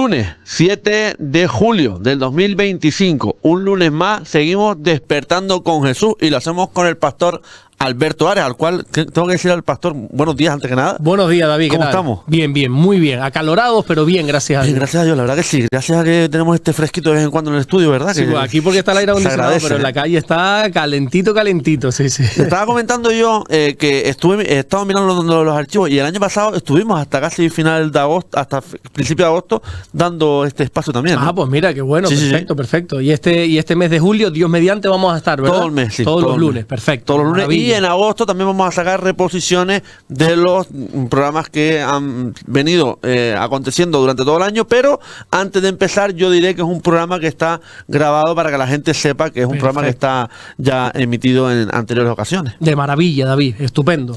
Lunes 7 de julio del 2025, un lunes más, seguimos despertando con Jesús y lo hacemos con el pastor Alberto Ares, al cual tengo que decir al pastor buenos días antes que nada. Buenos días, David. ¿Cómo estamos? Bien, bien, muy bien. Acalorados, pero bien, gracias a Dios. Bien, gracias a Dios, la verdad que sí. Gracias a que tenemos este fresquito de vez en cuando en el estudio, ¿verdad? Sí, que pues aquí porque está el aire acondicionado, pero en la calle está calentito, calentito, sí, sí. Estaba comentando yo que estaba mirando los archivos y el año pasado estuvimos hasta casi final de agosto, hasta principio de agosto, dando este espacio también, ¿no? Ah, pues mira, qué bueno, Sí, perfecto, sí. perfecto. Y este mes de julio, Dios mediante, vamos a estar, ¿verdad? Todo el mes, sí. Todos los lunes, mes. perfecto. Todos los lunes. Maravilla. Y en agosto también vamos a sacar reposiciones de los programas que han venido aconteciendo durante todo el año, pero antes de empezar yo diré que es un programa que está grabado para que la gente sepa que es un programa que está ya emitido en anteriores ocasiones. De maravilla, David, estupendo.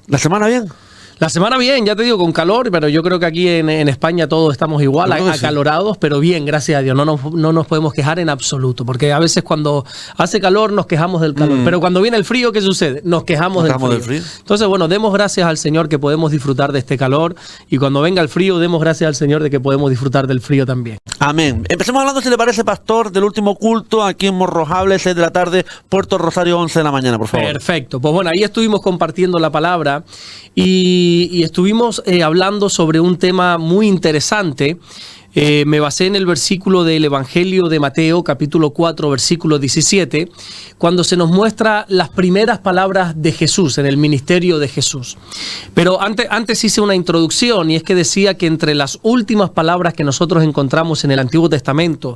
¿La semana bien? La semana bien, ya te digo, con calor, pero yo creo que aquí en España todos estamos igual, acalorados, sí. Pero bien, gracias a Dios, no nos podemos quejar en absoluto, porque a veces cuando hace calor nos quejamos del calor, pero cuando viene el frío, ¿qué sucede? Nos quejamos del frío. Entonces, bueno, demos gracias al Señor que podemos disfrutar de este calor, y cuando venga el frío, demos gracias al Señor de que podemos disfrutar del frío también. Amén. Empecemos hablando, si le parece, pastor, del último culto aquí en Morrojable, 6 de la tarde, Puerto Rosario, 11 de la mañana, por favor. Perfecto. Pues bueno, ahí estuvimos compartiendo la palabra y estuvimos hablando sobre un tema muy interesante. Me basé en el versículo del Evangelio de Mateo, capítulo 4, versículo 17, cuando se nos muestra las primeras palabras de Jesús, en el ministerio de Jesús. Pero antes hice una introducción, y es que decía que entre las últimas palabras que nosotros encontramos en el Antiguo Testamento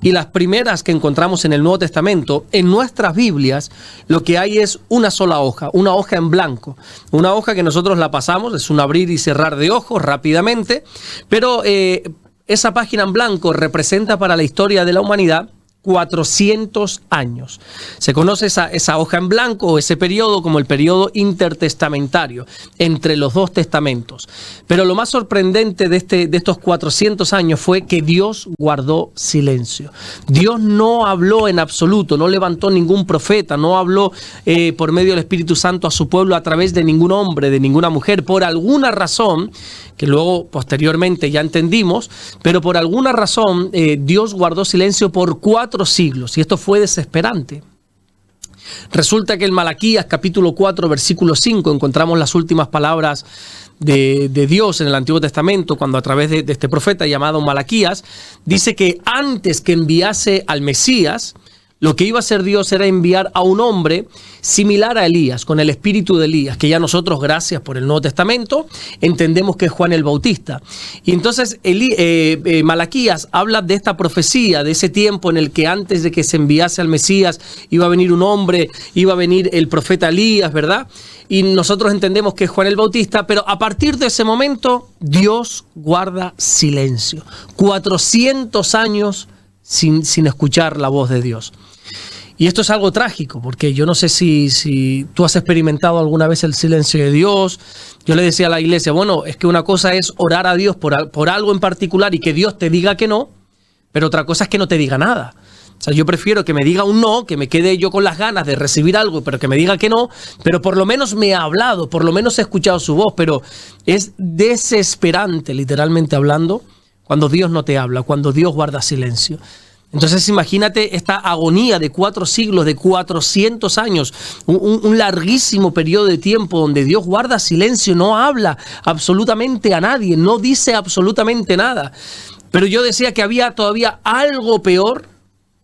y las primeras que encontramos en el Nuevo Testamento, en nuestras Biblias lo que hay es una sola hoja, una hoja en blanco. Una hoja que nosotros la pasamos, es un abrir y cerrar de ojos rápidamente, pero esa página en blanco representa para la historia de la humanidad 400 años. Se conoce esa hoja en blanco o ese periodo como el periodo intertestamentario, entre los dos testamentos. Pero lo más sorprendente de estos 400 años fue que Dios guardó silencio. Dios no habló en absoluto, no levantó ningún profeta, no habló por medio del Espíritu Santo a su pueblo a través de ningún hombre, de ninguna mujer, por alguna razón, que luego posteriormente ya entendimos, pero por alguna razón Dios guardó silencio por 4 siglos, y esto fue desesperante. Resulta que en Malaquías capítulo 4 versículo 5 encontramos las últimas palabras de Dios en el Antiguo Testamento, cuando a través de este profeta llamado Malaquías dice que antes que enviase al Mesías, lo que iba a hacer Dios era enviar a un hombre similar a Elías, con el espíritu de Elías, que ya nosotros, gracias por el Nuevo Testamento, entendemos que es Juan el Bautista. Y entonces Malaquías habla de esta profecía, de ese tiempo en el que antes de que se enviase al Mesías iba a venir un hombre, iba a venir el profeta Elías, ¿verdad? Y nosotros entendemos que es Juan el Bautista, pero a partir de ese momento Dios guarda silencio. 400 años sin escuchar la voz de Dios. Y esto es algo trágico, porque yo no sé si tú has experimentado alguna vez el silencio de Dios. Yo le decía a la iglesia, bueno, es que una cosa es orar a Dios por algo en particular y que Dios te diga que no, pero otra cosa es que no te diga nada. O sea, yo prefiero que me diga un no, que me quede yo con las ganas de recibir algo, pero que me diga que no, pero por lo menos me ha hablado, por lo menos he escuchado su voz. Pero es desesperante, literalmente hablando, cuando Dios no te habla, cuando Dios guarda silencio. Entonces imagínate esta agonía de 4 siglos, de 400 años, un larguísimo periodo de tiempo donde Dios guarda silencio, no habla absolutamente a nadie, no dice absolutamente nada. Pero yo decía que había todavía algo peor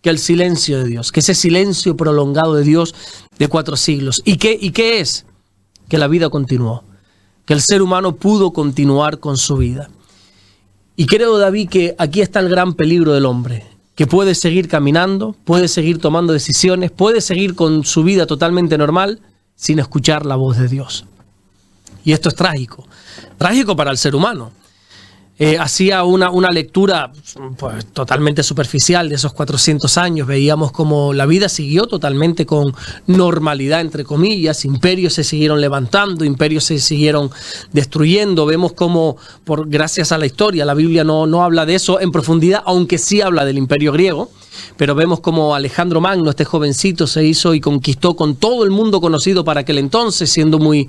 que el silencio de Dios, que ese silencio prolongado de Dios de 4 siglos. ¿Y qué es? Que la vida continuó, que el ser humano pudo continuar con su vida. Y creo, David, que aquí está el gran peligro del hombre, que puede seguir caminando, puede seguir tomando decisiones, puede seguir con su vida totalmente normal sin escuchar la voz de Dios. Y esto es trágico, trágico para el ser humano. Hacía una lectura pues, totalmente superficial de esos 400 años. Veíamos cómo la vida siguió totalmente con normalidad, entre comillas. Imperios se siguieron levantando, imperios se siguieron destruyendo. Vemos cómo, gracias a la historia, la Biblia no habla de eso en profundidad, aunque sí habla del imperio griego. pero vemos como Alejandro Magno, este jovencito, se hizo y conquistó con todo el mundo conocido para aquel entonces, siendo muy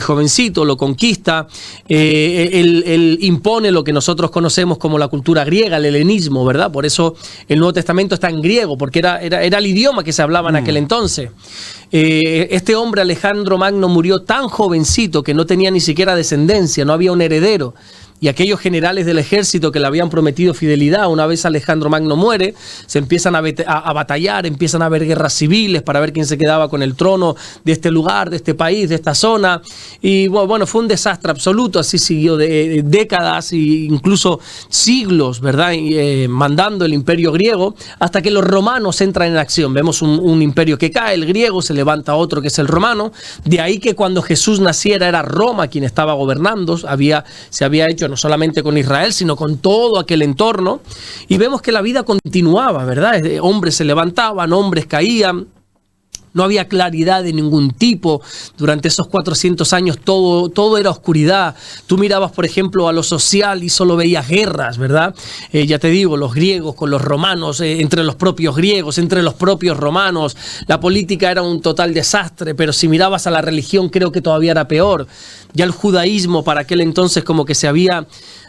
jovencito, lo conquista. Él impone lo que nosotros conocemos como la cultura griega, el helenismo, ¿verdad? Por eso el Nuevo Testamento está en griego, porque era el idioma que se hablaba en aquel entonces. Este hombre, Alejandro Magno, murió tan jovencito que no tenía ni siquiera descendencia, no había un heredero. Y aquellos generales del ejército que le habían prometido fidelidad, una vez Alejandro Magno muere, se empiezan a batallar, empiezan a haber guerras civiles para ver quién se quedaba con el trono de este lugar, de este país, de esta zona. Y bueno, fue un desastre absoluto, así siguió de décadas e incluso siglos, ¿verdad? Mandando el imperio griego, hasta que los romanos entran en acción. Vemos un imperio que cae, el griego, se levanta otro que es el romano. De ahí que cuando Jesús naciera era Roma quien estaba gobernando, se había hecho no solamente con Israel, sino con todo aquel entorno, y vemos que la vida continuaba, ¿verdad? Hombres se levantaban, hombres caían, no había claridad de ningún tipo. Durante esos 400 años todo era oscuridad. Tú mirabas, por ejemplo, a lo social y solo veías guerras, ¿verdad? Ya te digo, los griegos con los romanos, entre los propios griegos, entre los propios romanos. La política era un total desastre, pero si mirabas a la religión creo que todavía era peor. Ya el judaísmo para aquel entonces como que se había...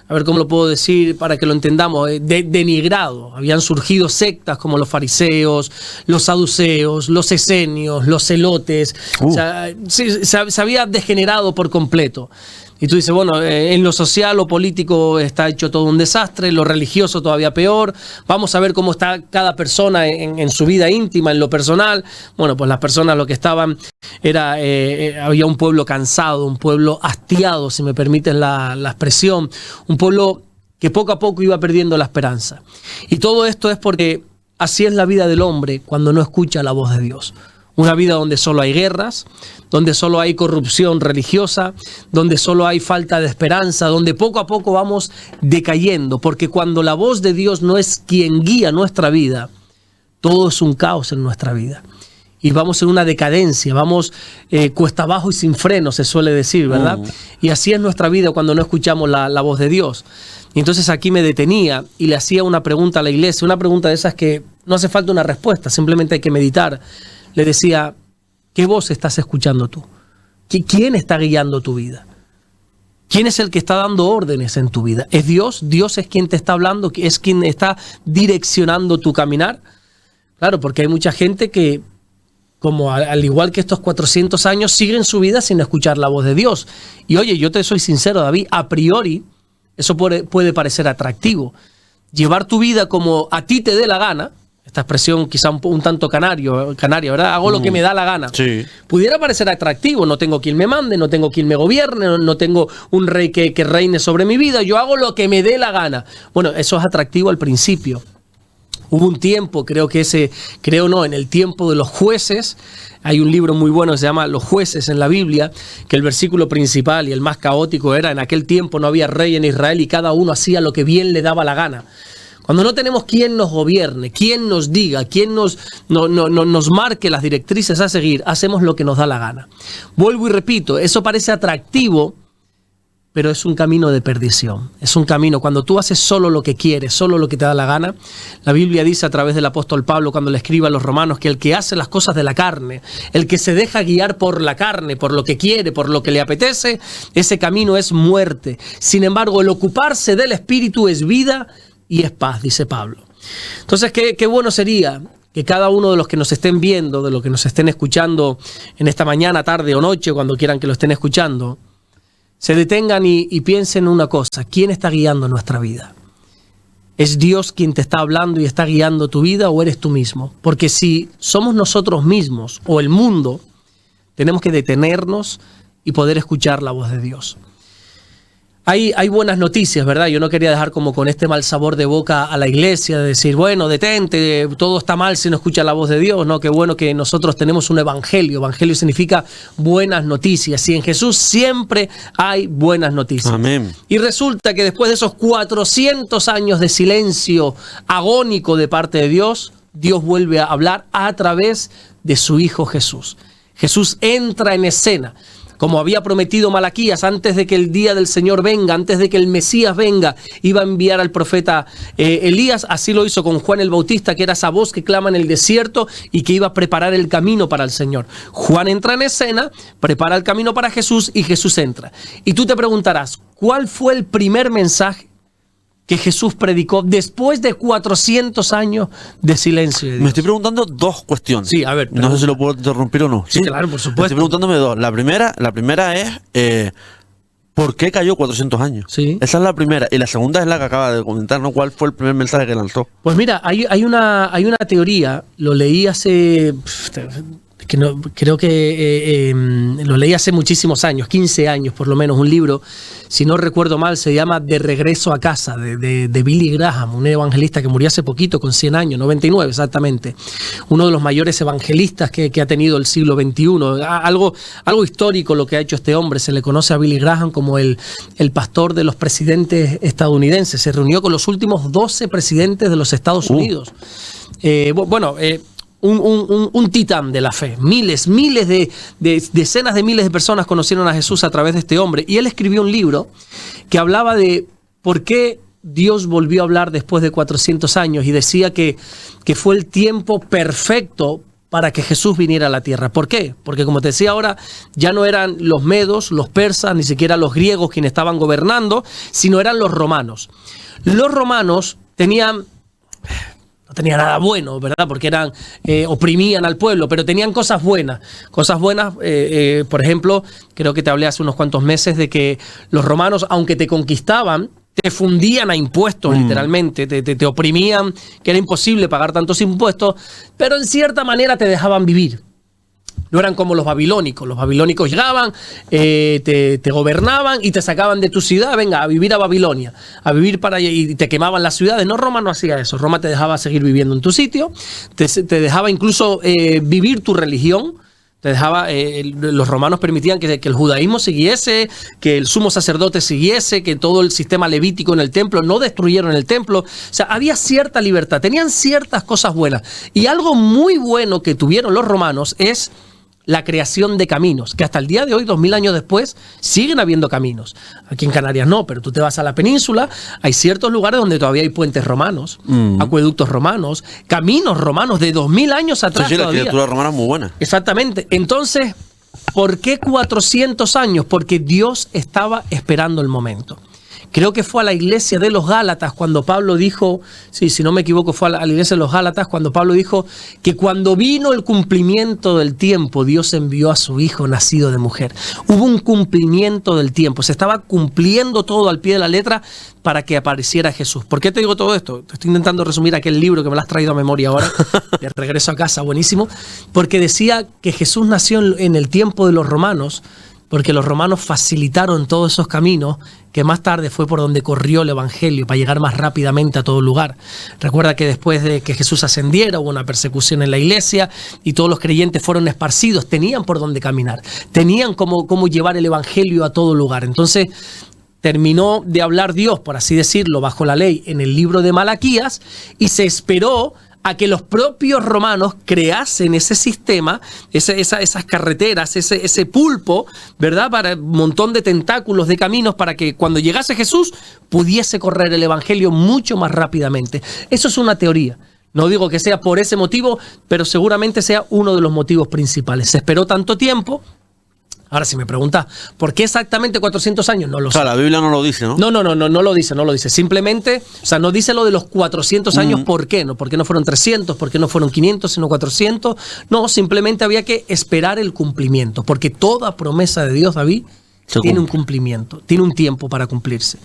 A ver cómo lo puedo decir para que lo entendamos, denigrado. Habían surgido sectas como los fariseos, los saduceos, los esenios, los celotes. O sea, se había degenerado por completo. Y tú dices, bueno, en lo social o político está hecho todo un desastre, en lo religioso todavía peor. Vamos a ver cómo está cada persona en su vida íntima, en lo personal. Bueno, pues las personas lo que estaban había un pueblo cansado, un pueblo hastiado, si me permites la expresión, un pueblo que poco a poco iba perdiendo la esperanza. Y todo esto es porque así es la vida del hombre cuando no escucha la voz de Dios. Una vida donde solo hay guerras, donde solo hay corrupción religiosa, donde solo hay falta de esperanza, donde poco a poco vamos decayendo, porque cuando la voz de Dios no es quien guía nuestra vida, todo es un caos en nuestra vida. Y vamos en una decadencia, vamos cuesta abajo y sin freno, se suele decir, ¿verdad? Y así es nuestra vida cuando no escuchamos la voz de Dios. Y entonces aquí me detenía y le hacía una pregunta a la iglesia, una pregunta de esas que no hace falta una respuesta, simplemente hay que meditar. Le decía, ¿qué voz estás escuchando tú? ¿Quién está guiando tu vida? ¿Quién es el que está dando órdenes en tu vida? ¿Es Dios? ¿Dios es quien te está hablando? ¿Es quien está direccionando tu caminar? Claro, porque hay mucha gente que, como al igual que estos 400 años, siguen su vida sin escuchar la voz de Dios. Y oye, yo te soy sincero, David, a priori, eso puede parecer atractivo. Llevar tu vida como a ti te dé la gana. Esta expresión quizá un tanto canaria, ¿verdad? Hago lo que me da la gana. Sí. Pudiera parecer atractivo, no tengo quien me mande, no tengo quien me gobierne, no tengo un rey que reine sobre mi vida, yo hago lo que me dé la gana. Bueno, eso es atractivo al principio. Hubo un tiempo, en el tiempo de los jueces, hay un libro muy bueno que se llama Los jueces en la Biblia, que el versículo principal y el más caótico era, en aquel tiempo no había rey en Israel y cada uno hacía lo que bien le daba la gana. Cuando no tenemos quien nos gobierne, quien nos diga, quien nos marque las directrices a seguir, hacemos lo que nos da la gana. Vuelvo y repito, eso parece atractivo, pero es un camino de perdición. Es un camino, cuando tú haces solo lo que quieres, solo lo que te da la gana. La Biblia dice a través del apóstol Pablo, cuando le escribe a los romanos, que el que hace las cosas de la carne, el que se deja guiar por la carne, por lo que quiere, por lo que le apetece, ese camino es muerte. Sin embargo, el ocuparse del espíritu es vida y es paz, dice Pablo. Entonces, qué bueno sería que cada uno de los que nos estén viendo, de los que nos estén escuchando en esta mañana, tarde o noche, cuando quieran que lo estén escuchando, se detengan y piensen una cosa: ¿quién está guiando nuestra vida? ¿Es Dios quien te está hablando y está guiando tu vida o eres tú mismo? Porque si somos nosotros mismos o el mundo, tenemos que detenernos y poder escuchar la voz de Dios. Hay buenas noticias, ¿verdad? Yo no quería dejar como con este mal sabor de boca a la iglesia, de decir, bueno, detente, todo está mal si no escucha la voz de Dios. No, qué bueno que nosotros tenemos un evangelio. Evangelio significa buenas noticias. Y en Jesús siempre hay buenas noticias. Amén. Y resulta que después de esos 400 años de silencio agónico de parte de Dios, Dios vuelve a hablar a través de su Hijo Jesús. Jesús entra en escena. como había prometido Malaquías, antes de que el día del Señor venga, antes de que el Mesías venga, iba a enviar al profeta Elías. Así lo hizo con Juan el Bautista, que era esa voz que clama en el desierto y que iba a preparar el camino para el Señor. Juan entra en escena, prepara el camino para Jesús y Jesús entra. Y tú te preguntarás, ¿cuál fue el primer mensaje que Jesús predicó después de 400 años de silencio de Dios? Me estoy preguntando dos cuestiones. Sí, a ver. No sé si lo puedo interrumpir o no. Sí, claro, por supuesto. Estoy preguntándome dos. La primera es ¿por qué cayó 400 años? Sí. Esa es la primera. Y la segunda es la que acaba de comentar, ¿no? ¿Cuál fue el primer mensaje que lanzó? Pues mira, hay una teoría, lo leí hace... que no, creo que lo leí hace muchísimos años, 15 años por lo menos, un libro, si no recuerdo mal, se llama De regreso a casa, de Billy Graham, un evangelista que murió hace poquito, con 100 años, 99 exactamente, uno de los mayores evangelistas que ha tenido el siglo XXI, algo histórico lo que ha hecho este hombre. Se le conoce a Billy Graham como el pastor de los presidentes estadounidenses. Se reunió con los últimos 12 presidentes de los Estados Unidos. Un titán de la fe. Decenas de miles de personas conocieron a Jesús a través de este hombre. Y él escribió un libro que hablaba de por qué Dios volvió a hablar después de 400 años y decía que fue el tiempo perfecto para que Jesús viniera a la tierra. ¿Por qué? Porque como te decía ahora, ya no eran los medos, los persas, ni siquiera los griegos quienes estaban gobernando, sino eran los romanos. Los romanos no tenía nada bueno, ¿verdad? Porque oprimían al pueblo, pero tenían cosas buenas. Cosas buenas, por ejemplo, creo que te hablé hace unos cuantos meses de que los romanos, aunque te conquistaban, te fundían a impuestos, literalmente, te oprimían, que era imposible pagar tantos impuestos, pero en cierta manera te dejaban vivir. No eran como los babilónicos. Los babilónicos llegaban, te gobernaban y te sacaban de tu ciudad, venga, a vivir a Babilonia, a vivir para allá, y te quemaban las ciudades. No, Roma no hacía eso. Roma te dejaba seguir viviendo en tu sitio, te dejaba incluso vivir tu religión. Los romanos permitían que el judaísmo siguiese, que el sumo sacerdote siguiese, que todo el sistema levítico en el templo, no destruyeron el templo. O sea, había cierta libertad, tenían ciertas cosas buenas. Y algo muy bueno que tuvieron los romanos es la creación de caminos, que hasta el día de hoy, 2000 años después, siguen habiendo caminos. Aquí en Canarias no, pero tú te vas a la península, hay ciertos lugares donde todavía hay puentes romanos, acueductos romanos, caminos romanos de 2000 años atrás. Sí, la todavía. arquitectura romana es muy buena. Exactamente. Entonces, ¿por qué 400 años? Porque Dios estaba esperando el momento. Creo que fue a la iglesia de los Gálatas cuando Pablo dijo, sí, si no me equivoco, fue a la iglesia de los Gálatas cuando Pablo dijo que cuando vino el cumplimiento del tiempo, Dios envió a su hijo nacido de mujer. Hubo un cumplimiento del tiempo, se estaba cumpliendo todo al pie de la letra para que apareciera Jesús. ¿Por qué te digo todo esto? Te estoy intentando resumir aquel libro que me lo has traído a memoria ahora, de regreso a casa, buenísimo, porque decía que Jesús nació en el tiempo de los romanos, porque los romanos facilitaron todos esos caminos que más tarde fue por donde corrió el evangelio para llegar más rápidamente a todo lugar. Recuerda que después de que Jesús ascendiera hubo una persecución en la iglesia y todos los creyentes fueron esparcidos, tenían por dónde caminar, tenían cómo llevar el evangelio a todo lugar. Entonces terminó de hablar Dios, por así decirlo, bajo la ley en el libro de Malaquías y se esperó a que los propios romanos creasen ese sistema, esas carreteras, ese pulpo, ¿verdad? Para un montón de tentáculos, de caminos, para que cuando llegase Jesús pudiese correr el evangelio mucho más rápidamente. Eso es una teoría. No digo que sea por ese motivo, pero seguramente sea uno de los motivos principales. Se esperó tanto tiempo. Ahora, si me preguntas, ¿por qué exactamente 400 años? No lo sé. O sea, la Biblia no lo dice, ¿no? No lo dice. Simplemente, o sea, no dice lo de los 400 años, ¿por qué? ¿No? ¿Por qué no fueron 300? ¿Por qué no fueron 500, sino 400? No, simplemente había que esperar el cumplimiento, porque toda promesa de Dios, David, tiene un cumplimiento, tiene un tiempo para cumplirse.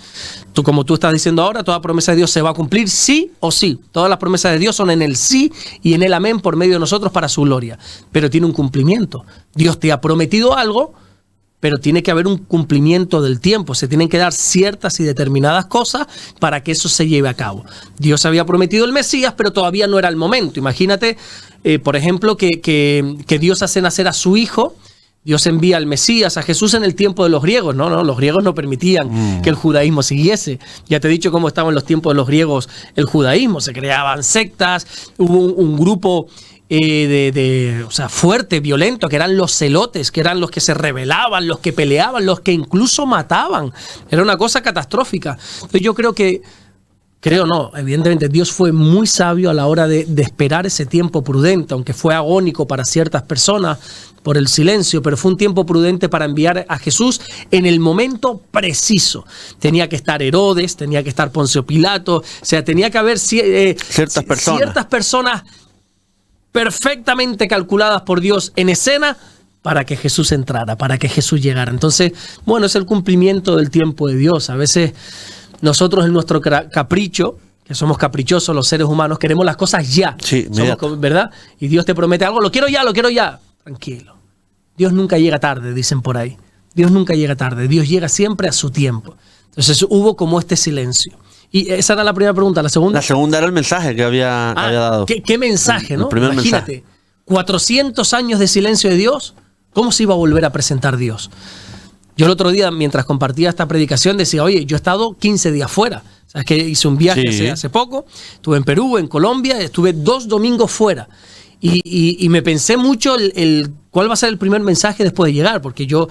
Como tú estás diciendo ahora, toda promesa de Dios se va a cumplir sí o sí. Todas las promesas de Dios son en el sí y en el amén por medio de nosotros para su gloria. Pero tiene un cumplimiento. Dios te ha prometido algo, pero tiene que haber un cumplimiento del tiempo. Se tienen que dar ciertas y determinadas cosas para que eso se lleve a cabo. Dios había prometido el Mesías, pero todavía no era el momento. Imagínate, por ejemplo, que Dios hace nacer a su hijo. Dios envía al Mesías, a Jesús en el tiempo de los griegos. No, los griegos no permitían que el judaísmo siguiese. Ya te he dicho cómo estaba en los tiempos de los griegos el judaísmo. Se creaban sectas, hubo un grupo o sea, fuerte, violento, que eran los celotes, que eran los que se rebelaban, los que peleaban, los que incluso mataban. Era una cosa catastrófica. Entonces yo evidentemente Dios fue muy sabio a la hora de esperar ese tiempo prudente, aunque fue agónico para ciertas personas por el silencio, pero fue un tiempo prudente para enviar a Jesús en el momento preciso. Tenía que estar Herodes, tenía que estar Poncio Pilato, o sea, tenía que haber ciertas personas perfectamente calculadas por Dios en escena para que Jesús entrara, para que Jesús llegara. Entonces, bueno, es el cumplimiento del tiempo de Dios. A veces nosotros en nuestro capricho, que somos caprichosos los seres humanos, queremos las cosas ya. Sí, ¿verdad? Y Dios te promete algo, lo quiero ya. Tranquilo. Dios nunca llega tarde, dicen por ahí. Dios nunca llega tarde. Dios llega siempre a su tiempo. Entonces hubo como este silencio. Y esa era la primera pregunta. La segunda era el mensaje que había dado. ¿Qué mensaje, no? El primer Imagínate, mensaje. 400 años de silencio de Dios. ¿Cómo se iba a volver a presentar Dios? Yo el otro día, mientras compartía esta predicación, decía, oye, yo he estado 15 días fuera. Sabes que hice un viaje hace poco. Estuve en Perú, en Colombia, estuve 2 domingos fuera. Y me pensé mucho cuál va a ser el primer mensaje después de llegar, porque yo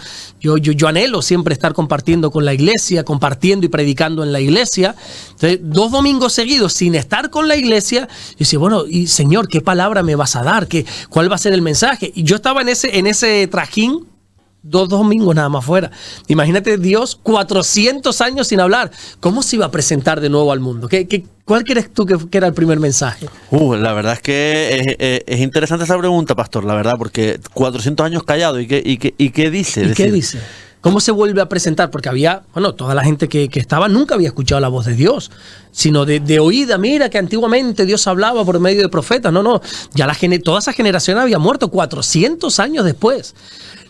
anhelo siempre estar compartiendo con la iglesia, compartiendo y predicando en la iglesia. Entonces, 2 domingos seguidos sin estar con la iglesia, yo decía, bueno, y Señor, ¿qué palabra me vas a dar? ¿Cuál va a ser el mensaje? Y yo estaba en ese trajín, 2 domingos nada más fuera. Imagínate Dios 400 años sin hablar. ¿Cómo se iba a presentar de nuevo al mundo? ¿Cuál crees tú que era el primer mensaje? La verdad es que es interesante esa pregunta, pastor, la verdad, porque 400 años callado, ¿y qué dice? ¿Y qué dice? ¿Cómo se vuelve a presentar? Porque toda la gente que estaba nunca había escuchado la voz de Dios, sino de oída. Mira que antiguamente Dios hablaba por medio de profetas. No, ya toda esa generación había muerto 400 años después.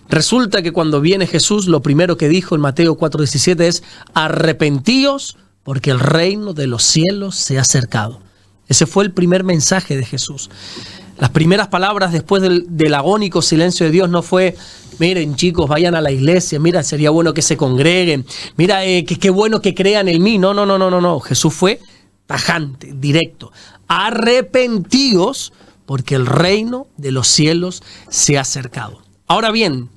Resulta que cuando viene Jesús, lo primero que dijo en Mateo 4:17 es: arrepentíos porque el reino de los cielos se ha acercado. Ese fue el primer mensaje de Jesús. Las primeras palabras después del agónico silencio de Dios no fue: miren chicos, vayan a la iglesia, mira, sería bueno que se congreguen, mira, qué bueno que crean en mí. No. Jesús fue tajante, directo. Arrepentíos porque el reino de los cielos se ha acercado. Ahora bien,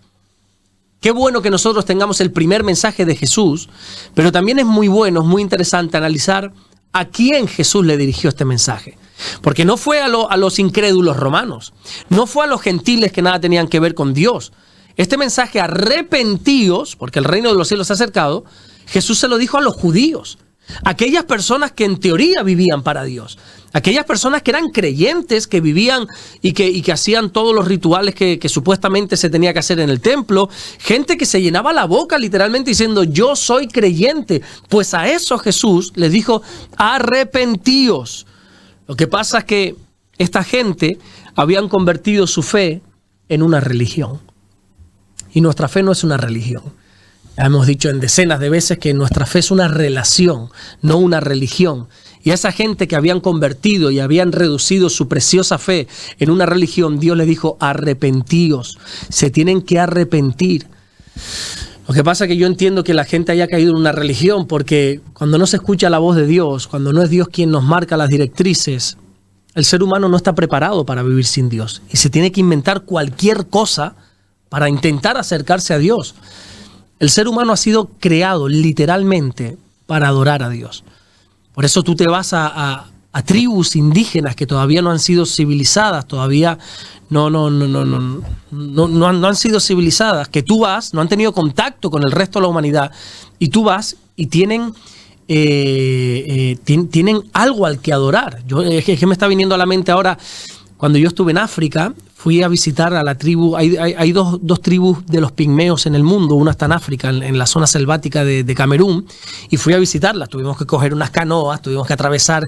qué bueno que nosotros tengamos el primer mensaje de Jesús, pero también es muy bueno, es muy interesante analizar a quién Jesús le dirigió este mensaje. Porque no fue a los incrédulos romanos, no fue a los gentiles que nada tenían que ver con Dios. Este mensaje, arrepentíos, porque el reino de los cielos se ha acercado, Jesús se lo dijo a los judíos. Aquellas personas que en teoría vivían para Dios, aquellas personas que eran creyentes, que vivían y que hacían todos los rituales que supuestamente se tenía que hacer en el templo, gente que se llenaba la boca literalmente diciendo yo soy creyente. Pues a eso Jesús les dijo: arrepentíos. Lo que pasa es que esta gente habían convertido su fe en una religión, y nuestra fe no es una religión. Hemos dicho en decenas de veces que nuestra fe es una relación, no una religión. Y a esa gente que habían convertido y habían reducido su preciosa fe en una religión, Dios les dijo: arrepentíos, se tienen que arrepentir. Lo que pasa es que yo entiendo que la gente haya caído en una religión porque cuando no se escucha la voz de Dios, cuando no es Dios quien nos marca las directrices, el ser humano no está preparado para vivir sin Dios. Y se tiene que inventar cualquier cosa para intentar acercarse a Dios. El ser humano ha sido creado literalmente para adorar a Dios. Por eso tú te vas a tribus indígenas que todavía no han sido civilizadas, todavía no han sido civilizadas, que tú vas, no han tenido contacto con el resto de la humanidad, y tú vas y tienen algo al que adorar. Es que me está viniendo a la mente ahora, cuando yo estuve en África, fui a visitar a la tribu, hay dos tribus de los pigmeos en el mundo, una está en África, en la zona selvática de Camerún, y fui a visitarlas. Tuvimos que coger unas canoas, tuvimos que atravesar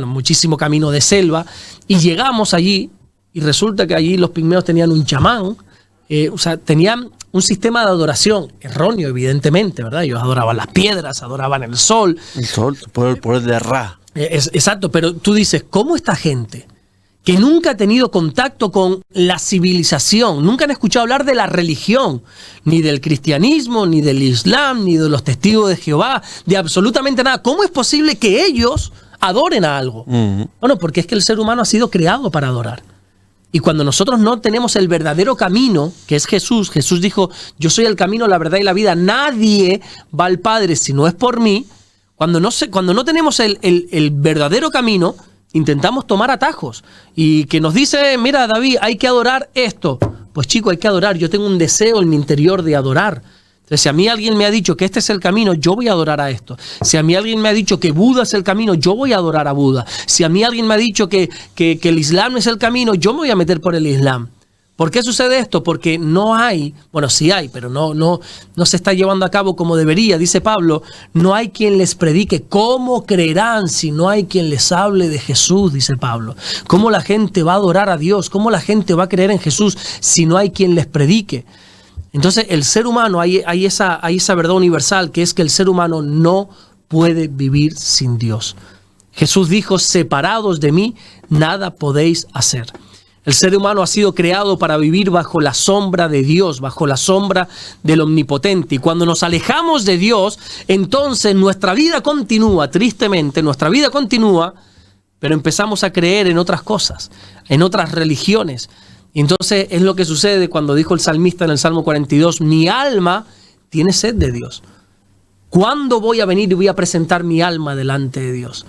muchísimo camino de selva, y llegamos allí, y resulta que allí los pigmeos tenían un chamán, tenían un sistema de adoración erróneo, evidentemente, ¿verdad? Ellos adoraban las piedras, adoraban el sol. El sol, por el poder de Ra. Exacto, pero tú dices, ¿cómo esta gente que nunca ha tenido contacto con la civilización, nunca han escuchado hablar de la religión, ni del cristianismo, ni del islam, ni de los testigos de Jehová, de absolutamente nada, cómo es posible que ellos adoren a algo? Bueno, porque es que el ser humano ha sido creado para adorar. Y cuando nosotros no tenemos el verdadero camino, que es Jesús, Jesús dijo, yo soy el camino, la verdad y la vida, nadie va al Padre si no es por mí. Cuando no tenemos el verdadero camino, intentamos tomar atajos. Y que nos dice, mira David, hay que adorar esto. Pues chico, hay que adorar. Yo tengo un deseo en mi interior de adorar. Entonces, si a mí alguien me ha dicho que este es el camino, yo voy a adorar a esto. Si a mí alguien me ha dicho que Buda es el camino, yo voy a adorar a Buda. Si a mí alguien me ha dicho que el Islam es el camino, yo me voy a meter por el Islam. ¿Por qué sucede esto? Porque no hay, bueno, sí hay, pero no se está llevando a cabo como debería. Dice Pablo, no hay quien les predique. ¿Cómo creerán si no hay quien les hable de Jesús? Dice Pablo. ¿Cómo la gente va a adorar a Dios? ¿Cómo la gente va a creer en Jesús si no hay quien les predique? Entonces, el ser humano, hay esa verdad universal, que es que el ser humano no puede vivir sin Dios. Jesús dijo, separados de mí, nada podéis hacer. El ser humano ha sido creado para vivir bajo la sombra de Dios, bajo la sombra del Omnipotente. Y cuando nos alejamos de Dios, entonces nuestra vida continúa, tristemente, nuestra vida continúa, pero empezamos a creer en otras cosas, en otras religiones. Y entonces es lo que sucede cuando dijo el salmista en el Salmo 42, mi alma tiene sed de Dios. ¿Cuándo voy a venir y voy a presentar mi alma delante de Dios?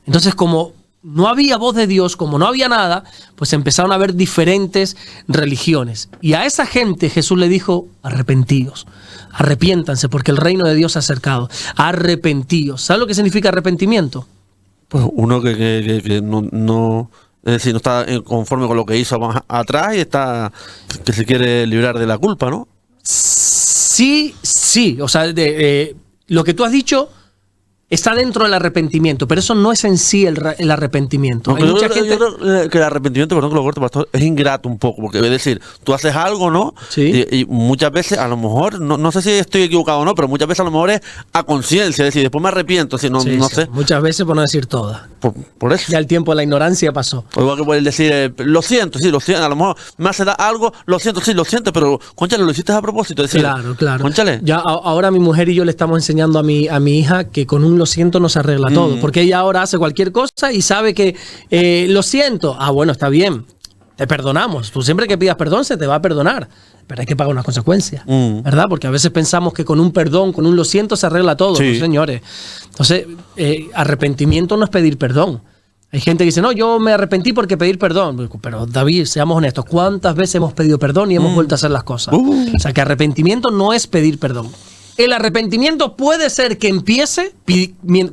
Entonces, como no había voz de Dios, como no había nada, pues empezaron a haber diferentes religiones. Y a esa gente Jesús le dijo, arrepentíos, arrepiéntanse porque el reino de Dios se ha acercado. Arrepentíos. ¿Sabes lo que significa arrepentimiento? Pues uno que no es decir, no está conforme con lo que hizo más atrás y está que se quiere librar de la culpa, ¿no? Sí. O sea, lo que tú has dicho está dentro del arrepentimiento, pero eso no es en sí el arrepentimiento. No, yo creo que el arrepentimiento, perdón que lo corte, pastor, es ingrato un poco, porque es decir, tú haces algo, ¿no? Sí. Y muchas veces, a lo mejor, no sé si estoy equivocado o no, pero muchas veces a lo mejor es a conciencia, es decir, después me arrepiento, si no sé. Muchas veces, por no decir todas. Por eso. Ya el tiempo de la ignorancia pasó. O igual que puedes decir, lo siento, a lo mejor me hace algo, lo siento, pero, cónchale, lo hiciste a propósito. Es decir, claro. Cónchale. Ya ahora mi mujer y yo le estamos enseñando a mi hija que con un lo siento no se arregla todo, porque ella ahora hace cualquier cosa y sabe que lo siento. Ah, bueno, está bien, te perdonamos. Tú siempre que pidas perdón se te va a perdonar, pero hay que pagar unas consecuencias, ¿verdad? Porque a veces pensamos que con un perdón, con un lo siento se arregla todo, sí. ¿no, señores? Entonces, arrepentimiento no es pedir perdón. Hay gente que dice, no, yo me arrepentí porque pedir perdón. Pero David, seamos honestos, ¿cuántas veces hemos pedido perdón y hemos vuelto a hacer las cosas? O sea, que arrepentimiento no es pedir perdón. El arrepentimiento puede ser que empiece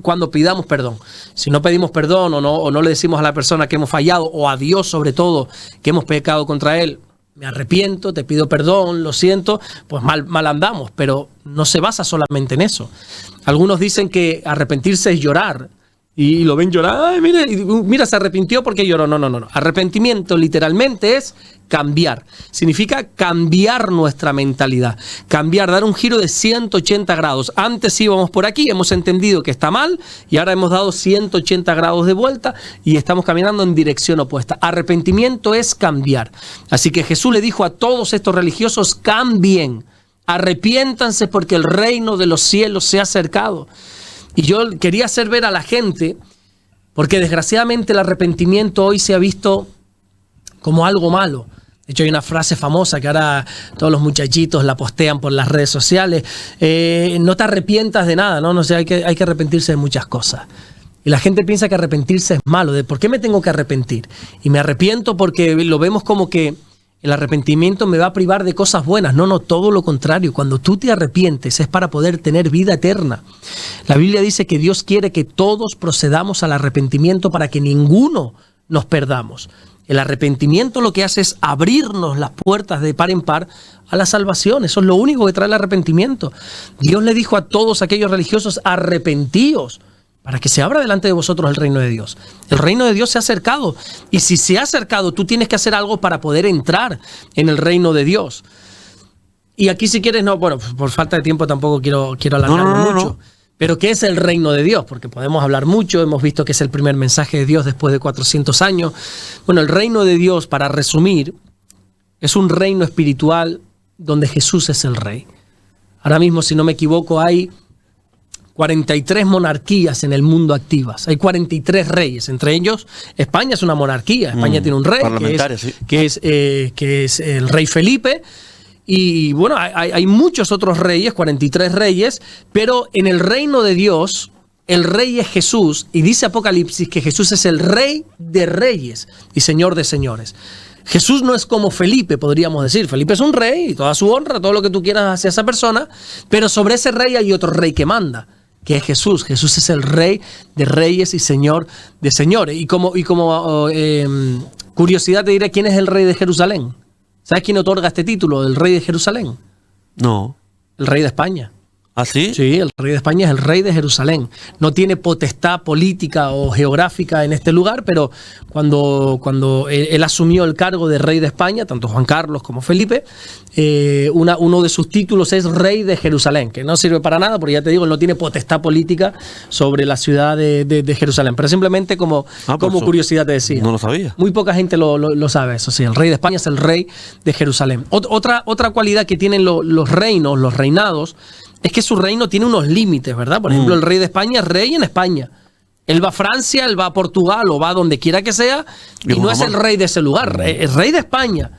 cuando pidamos perdón. Si no pedimos perdón o no le decimos a la persona que hemos fallado, o a Dios sobre todo, que hemos pecado contra Él, me arrepiento, te pido perdón, lo siento, pues mal andamos, pero no se basa solamente en eso. Algunos dicen que arrepentirse es llorar. Y lo ven llorar, ay, mira, se arrepintió porque lloró. No. Arrepentimiento literalmente es cambiar. Significa cambiar nuestra mentalidad. Cambiar, dar un giro de 180 grados. Antes íbamos por aquí, hemos entendido que está mal y ahora hemos dado 180 grados de vuelta y estamos caminando en dirección opuesta. Arrepentimiento es cambiar. Así que Jesús le dijo a todos estos religiosos, cambien, arrepiéntanse porque el reino de los cielos se ha acercado. Y yo quería hacer ver a la gente, porque desgraciadamente el arrepentimiento hoy se ha visto como algo malo. De hecho, hay una frase famosa que ahora todos los muchachitos la postean por las redes sociales. No te arrepientas de nada, ¿no? No sé, hay que arrepentirse de muchas cosas. Y la gente piensa que arrepentirse es malo. ¿De por qué me tengo que arrepentir? Y me arrepiento porque lo vemos como que el arrepentimiento me va a privar de cosas buenas. No, todo lo contrario. Cuando tú te arrepientes es para poder tener vida eterna. La Biblia dice que Dios quiere que todos procedamos al arrepentimiento para que ninguno nos perdamos. El arrepentimiento lo que hace es abrirnos las puertas de par en par a la salvación. Eso es lo único que trae el arrepentimiento. Dios le dijo a todos aquellos religiosos, arrepentíos, para que se abra delante de vosotros el reino de Dios. El reino de Dios se ha acercado. Y si se ha acercado, tú tienes que hacer algo para poder entrar en el reino de Dios. Y aquí si quieres, por falta de tiempo tampoco quiero alargarme mucho. No. Pero ¿qué es el reino de Dios? Porque podemos hablar mucho, hemos visto que es el primer mensaje de Dios después de 400 años. Bueno, el reino de Dios, para resumir, es un reino espiritual donde Jesús es el rey. Ahora mismo, si no me equivoco, hay 43 monarquías en el mundo activas. Hay 43 reyes. Entre ellos, España es una monarquía. España tiene un rey, que es el rey Felipe. Y bueno, hay muchos otros reyes, 43 reyes, pero en el reino de Dios, el rey es Jesús, y dice Apocalipsis que Jesús es el rey de reyes y señor de señores. Jesús no es como Felipe, podríamos decir. Felipe es un rey, y toda su honra, todo lo que tú quieras hacia esa persona, pero sobre ese rey hay otro rey que manda, que es Jesús. Jesús es el rey de reyes y señor de señores. Y como curiosidad te diré, ¿quién es el rey de Jerusalén? ¿Sabes quién otorga este título, el rey de Jerusalén? No. El rey de España. ¿Ah, sí? Sí, el rey de España es el rey de Jerusalén. No tiene potestad política o geográfica en este lugar, pero cuando él asumió el cargo de rey de España, tanto Juan Carlos como Felipe, uno de sus títulos es rey de Jerusalén, que no sirve para nada, porque ya te digo, él no tiene potestad política sobre la ciudad de Jerusalén. Pero simplemente como curiosidad te decía. No lo sabía. Muy poca gente lo sabe, eso sí. El rey de España es el rey de Jerusalén. Otra cualidad que tienen los reinos, los reinados, es que su reino tiene unos límites, ¿verdad? Por ejemplo, el rey de España es rey en España. Él va a Francia, él va a Portugal o va donde quiera que sea, y no es el rey de ese lugar, es rey de España.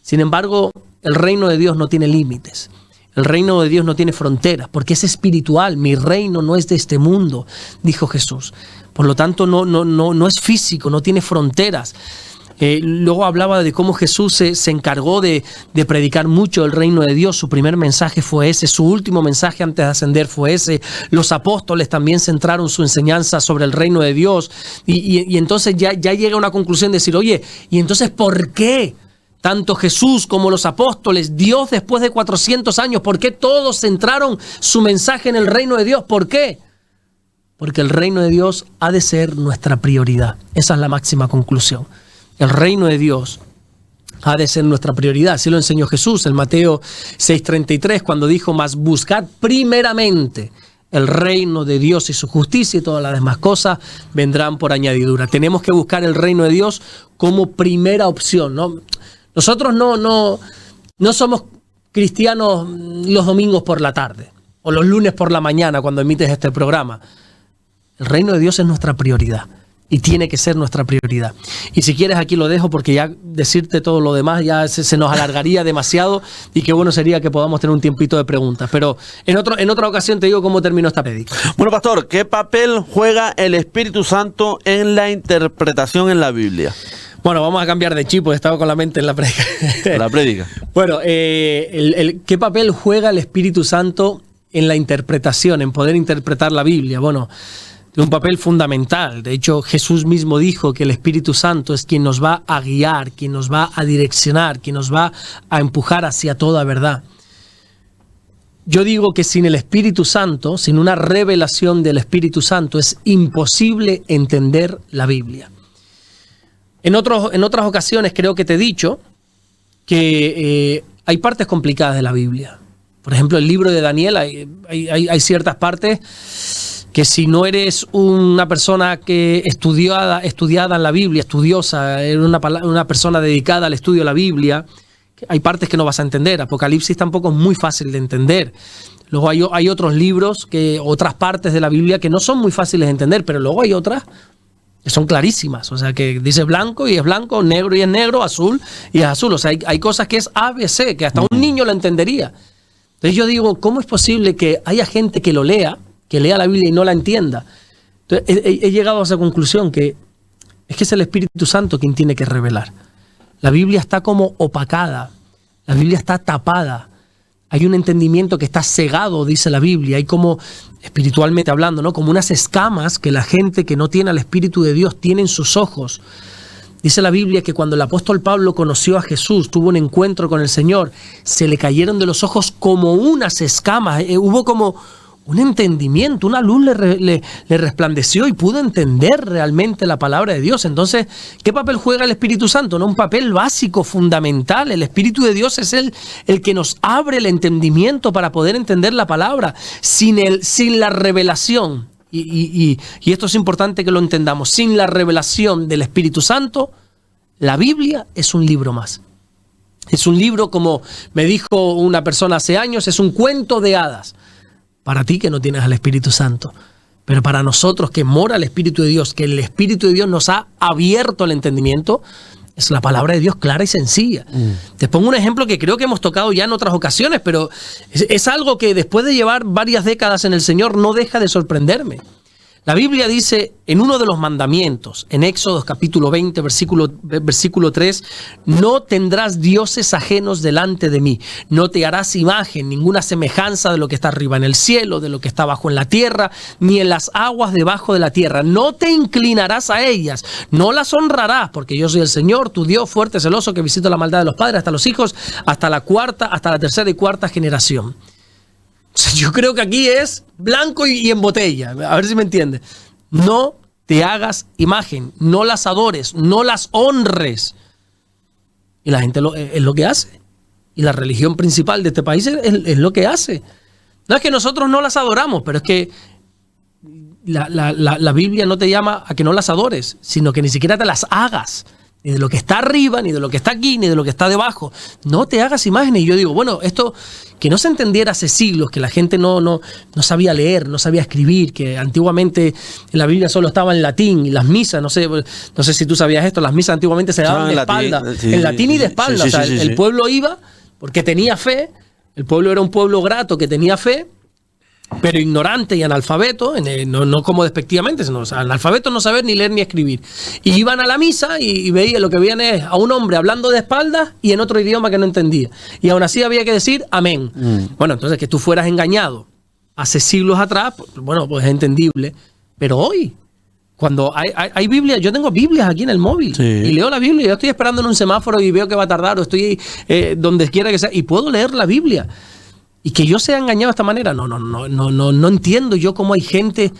Sin embargo, el reino de Dios no tiene límites. El reino de Dios no tiene fronteras, porque es espiritual. Mi reino no es de este mundo, dijo Jesús. Por lo tanto, no es físico, no tiene fronteras. Luego hablaba de cómo Jesús se encargó de predicar mucho el reino de Dios. Su primer mensaje fue ese, su último mensaje antes de ascender fue ese. Los apóstoles también centraron su enseñanza sobre el reino de Dios. Y entonces ya llega a una conclusión de decir, oye, ¿y entonces por qué tanto Jesús como los apóstoles, Dios después de 400 años, por qué todos centraron su mensaje en el reino de Dios? ¿Por qué? Porque el reino de Dios ha de ser nuestra prioridad. Esa es la máxima conclusión. El reino de Dios ha de ser nuestra prioridad. Así lo enseñó Jesús en Mateo 6:33, cuando dijo, mas buscad primeramente el reino de Dios y su justicia, y todas las demás cosas vendrán por añadidura. Tenemos que buscar el reino de Dios como primera opción, ¿no? Nosotros no somos cristianos los domingos por la tarde o los lunes por la mañana cuando emites este programa. El reino de Dios es nuestra prioridad. Y tiene que ser nuestra prioridad. Y si quieres aquí lo dejo, porque ya decirte todo lo demás ya se nos alargaría demasiado, y qué bueno sería que podamos tener un tiempito de preguntas. Pero en otra ocasión te digo cómo terminó esta prédica. Bueno, pastor, ¿qué papel juega el Espíritu Santo en la interpretación en la Biblia? Bueno, vamos a cambiar de chip, porque estaba con la mente en la prédica. La prédica. Bueno, ¿qué papel juega el Espíritu Santo en la interpretación, en poder interpretar la Biblia? Bueno, un papel fundamental. De hecho, Jesús mismo dijo que el Espíritu Santo es quien nos va a guiar, quien nos va a direccionar, quien nos va a empujar hacia toda verdad. Yo digo que sin el Espíritu Santo, sin una revelación del Espíritu Santo, es imposible entender la Biblia. En otras ocasiones creo que te he dicho que hay partes complicadas de la Biblia. Por ejemplo, el libro de Daniel, hay ciertas partes que si no eres una persona que estudiada en la Biblia, estudiosa, eres una persona dedicada al estudio de la Biblia, hay partes que no vas a entender. Apocalipsis tampoco es muy fácil de entender. Luego hay otros libros, otras partes de la Biblia que no son muy fáciles de entender, pero luego hay otras que son clarísimas. O sea, que dice blanco y es blanco, negro y es negro, azul y es azul. O sea, hay cosas que es ABC, que hasta un niño lo entendería. Entonces yo digo, ¿cómo es posible que haya gente que lea la Biblia y no la entienda? Entonces, he llegado a esa conclusión, que es el Espíritu Santo quien tiene que revelar. La Biblia está como opacada, la Biblia está tapada. Hay un entendimiento que está cegado, dice la Biblia. Hay como, espiritualmente hablando, ¿no?, como unas escamas que la gente que no tiene al Espíritu de Dios tiene en sus ojos. Dice la Biblia que cuando el apóstol Pablo conoció a Jesús, tuvo un encuentro con el Señor, se le cayeron de los ojos como unas escamas. Hubo como un entendimiento, una luz le resplandeció y pudo entender realmente la palabra de Dios. Entonces, ¿qué papel juega el Espíritu Santo? No, un papel básico, fundamental. El Espíritu de Dios es el que nos abre el entendimiento para poder entender la palabra. Sin la revelación, y esto es importante que lo entendamos, sin la revelación del Espíritu Santo, la Biblia es un libro más. Es un libro, como me dijo una persona hace años, es un cuento de hadas. para ti que no tienes al Espíritu Santo. Pero para nosotros que mora el Espíritu de Dios, que el Espíritu de Dios nos ha abierto el entendimiento, es la palabra de Dios clara y sencilla. Te pongo un ejemplo que creo que hemos tocado ya en otras ocasiones, pero es algo que después de llevar varias décadas en el Señor no deja de sorprenderme. La Biblia dice en uno de los mandamientos, en Éxodo capítulo 20, versículo 3, no tendrás dioses ajenos delante de mí, no te harás imagen, ninguna semejanza de lo que está arriba en el cielo, de lo que está abajo en la tierra, ni en las aguas debajo de la tierra, no te inclinarás a ellas, no las honrarás, porque yo soy el Señor, tu Dios fuerte, celoso, que visito la maldad de los padres hasta los hijos, hasta la tercera y cuarta generación. Yo creo que aquí es blanco y en botella. A ver si me entiendes. No te hagas imagen, no las adores, no las honres. Y la gente es lo que hace. Y la religión principal de este país es lo que hace. No es que nosotros no las adoramos, pero es que la Biblia no te llama a que no las adores, sino que ni siquiera te las hagas. Ni de lo que está arriba, ni de lo que está aquí, ni de lo que está debajo. No te hagas imágenes. Y yo digo, bueno, esto que no se entendiera hace siglos, que la gente no sabía leer, no sabía escribir, que antiguamente la Biblia solo estaba en latín y las misas, no sé si tú sabías esto, las misas antiguamente se daban de espalda, en latín y de espalda. O sea, el pueblo iba porque tenía fe, el pueblo era un pueblo grato que tenía fe, pero ignorante y analfabeto, no como despectivamente, sino analfabeto, no saber ni leer ni escribir. Y iban a la misa y veía, lo que veían es a un hombre hablando de espaldas y en otro idioma que no entendía. Y aún así había que decir amén. Bueno, entonces que tú fueras engañado hace siglos atrás, bueno, pues es entendible. Pero hoy, cuando hay Biblia, yo tengo Biblias aquí en el móvil y leo la Biblia. Yo estoy esperando en un semáforo y veo que va a tardar, o estoy donde quiera que sea, y puedo leer la Biblia. Y que yo sea engañado de esta manera, no entiendo yo cómo hay gente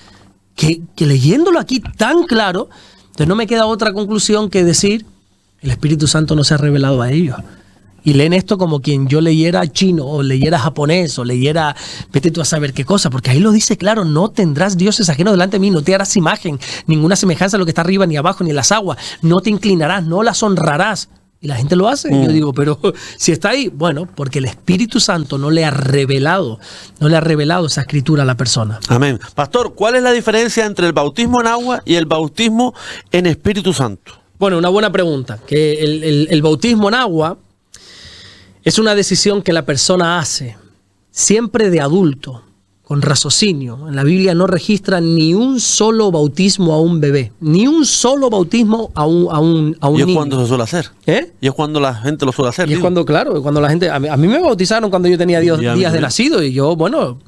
que leyéndolo aquí tan claro, entonces no me queda otra conclusión que decir, el Espíritu Santo no se ha revelado a ellos. Y leen esto como quien yo leyera chino, o leyera japonés, o leyera, vete tú a saber qué cosa, porque ahí lo dice claro, no tendrás dioses ajenos delante de mí, no te harás imagen, ninguna semejanza a lo que está arriba, ni abajo, ni en las aguas, no te inclinarás, no las honrarás. Y la gente lo hace. Yo digo, pero si está ahí, bueno, porque el Espíritu Santo no le ha revelado esa escritura a la persona. Amén. Pastor, ¿cuál es la diferencia entre el bautismo en agua y el bautismo en Espíritu Santo? Bueno, una buena pregunta. Que el bautismo en agua es una decisión que la persona hace siempre de adulto, con raciocinio. En la Biblia no registra ni un solo bautismo a un bebé, ni un solo bautismo a un niño. ¿Y es cuando se suele hacer? Y es cuando la gente lo suele hacer. Y es cuando la gente... A mí me bautizaron cuando yo tenía 10 días de nacido, y yo, bueno,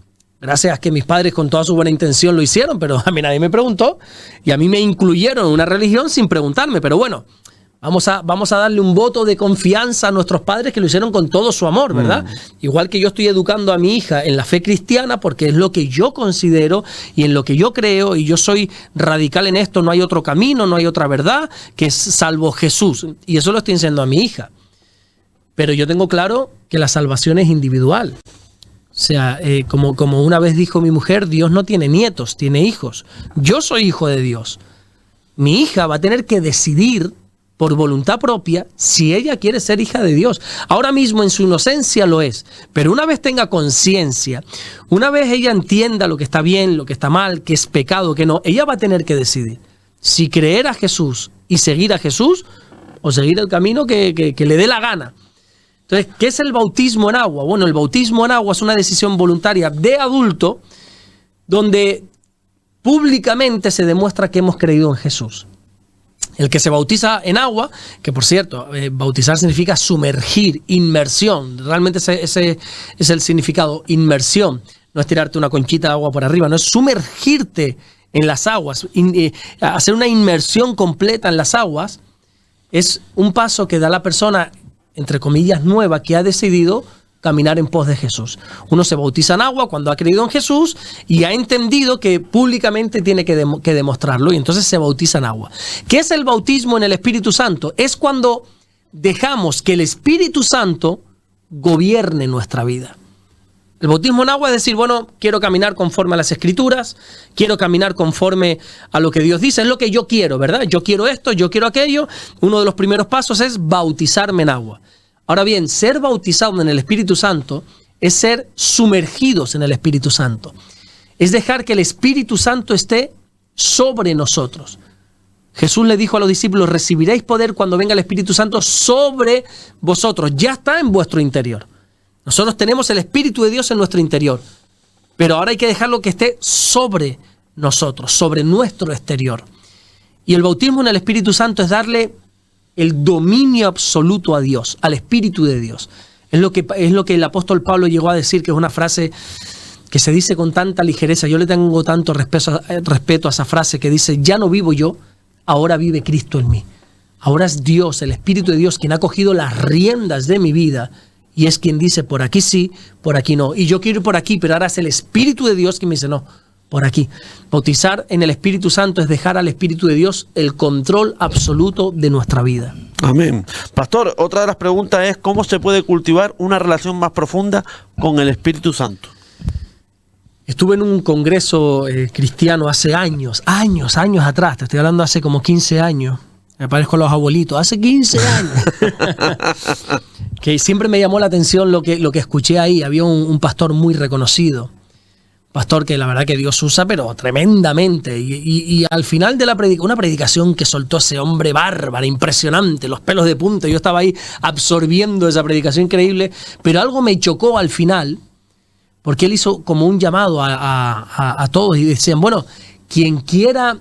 gracias a que mis padres con toda su buena intención lo hicieron, pero a mí nadie me preguntó, y a mí me incluyeron en una religión sin preguntarme, pero bueno... Vamos a darle un voto de confianza a nuestros padres que lo hicieron con todo su amor, ¿verdad? Igual que yo estoy educando a mi hija en la fe cristiana porque es lo que yo considero y en lo que yo creo, y yo soy radical en esto, no hay otro camino, no hay otra verdad que es salvo Jesús. Y eso lo estoy enseñando a mi hija. Pero yo tengo claro que la salvación es individual. O sea, como una vez dijo mi mujer, Dios no tiene nietos, tiene hijos. Yo soy hijo de Dios. Mi hija va a tener que decidir por voluntad propia, si ella quiere ser hija de Dios. Ahora mismo en su inocencia lo es, pero una vez tenga conciencia, una vez ella entienda lo que está bien, lo que está mal, que es pecado, que no, ella va a tener que decidir si creer a Jesús y seguir a Jesús o seguir el camino que le dé la gana. Entonces, ¿qué es el bautismo en agua? Bueno, el bautismo en agua es una decisión voluntaria de adulto donde públicamente se demuestra que hemos creído en Jesús. El que se bautiza en agua, que por cierto, bautizar significa sumergir, inmersión. Realmente ese es el significado, inmersión. No es tirarte una conchita de agua por arriba, no es sumergirte en las aguas, hacer una inmersión completa en las aguas. Es un paso que da la persona, entre comillas, nueva, que ha decidido caminar en pos de Jesús. Uno se bautiza en agua cuando ha creído en Jesús y ha entendido que públicamente tiene que demostrarlo, y entonces se bautiza en agua. ¿Qué es el bautismo en el Espíritu Santo? Es cuando dejamos que el Espíritu Santo gobierne nuestra vida. El bautismo en agua es decir, bueno, quiero caminar conforme a las Escrituras, quiero caminar conforme a lo que Dios dice, es lo que yo quiero, ¿verdad? Yo quiero esto, yo quiero aquello. Uno de los primeros pasos es bautizarme en agua. Ahora bien, ser bautizado en el Espíritu Santo es ser sumergidos en el Espíritu Santo. Es dejar que el Espíritu Santo esté sobre nosotros. Jesús le dijo a los discípulos, recibiréis poder cuando venga el Espíritu Santo sobre vosotros. Ya está en vuestro interior. Nosotros tenemos el Espíritu de Dios en nuestro interior. Pero ahora hay que dejarlo que esté sobre nosotros, sobre nuestro exterior. Y el bautismo en el Espíritu Santo es darle el dominio absoluto a Dios, al Espíritu de Dios. Es lo que el apóstol Pablo llegó a decir, que es una frase que se dice con tanta ligereza. Yo le tengo tanto respeto a esa frase que dice, ya no vivo yo, ahora vive Cristo en mí. Ahora es Dios, el Espíritu de Dios, quien ha cogido las riendas de mi vida y es quien dice, por aquí sí, por aquí no. Y yo quiero ir por aquí, pero ahora es el Espíritu de Dios quien me dice, no, por aquí. Bautizar en el Espíritu Santo es dejar al Espíritu de Dios el control absoluto de nuestra vida. Amén. Pastor, otra de las preguntas es, ¿cómo se puede cultivar una relación más profunda con el Espíritu Santo? Estuve en un congreso cristiano hace años atrás, te estoy hablando hace como 15 años, me parezco a los abuelitos, hace 15 años, que siempre me llamó la atención lo que escuché ahí. Había un pastor muy reconocido, pastor que la verdad que Dios usa, pero tremendamente, y al final de una predicación que soltó ese hombre bárbaro, impresionante, los pelos de punta, yo estaba ahí absorbiendo esa predicación increíble, pero algo me chocó al final, porque él hizo como un llamado a todos y decían, bueno, quien quiera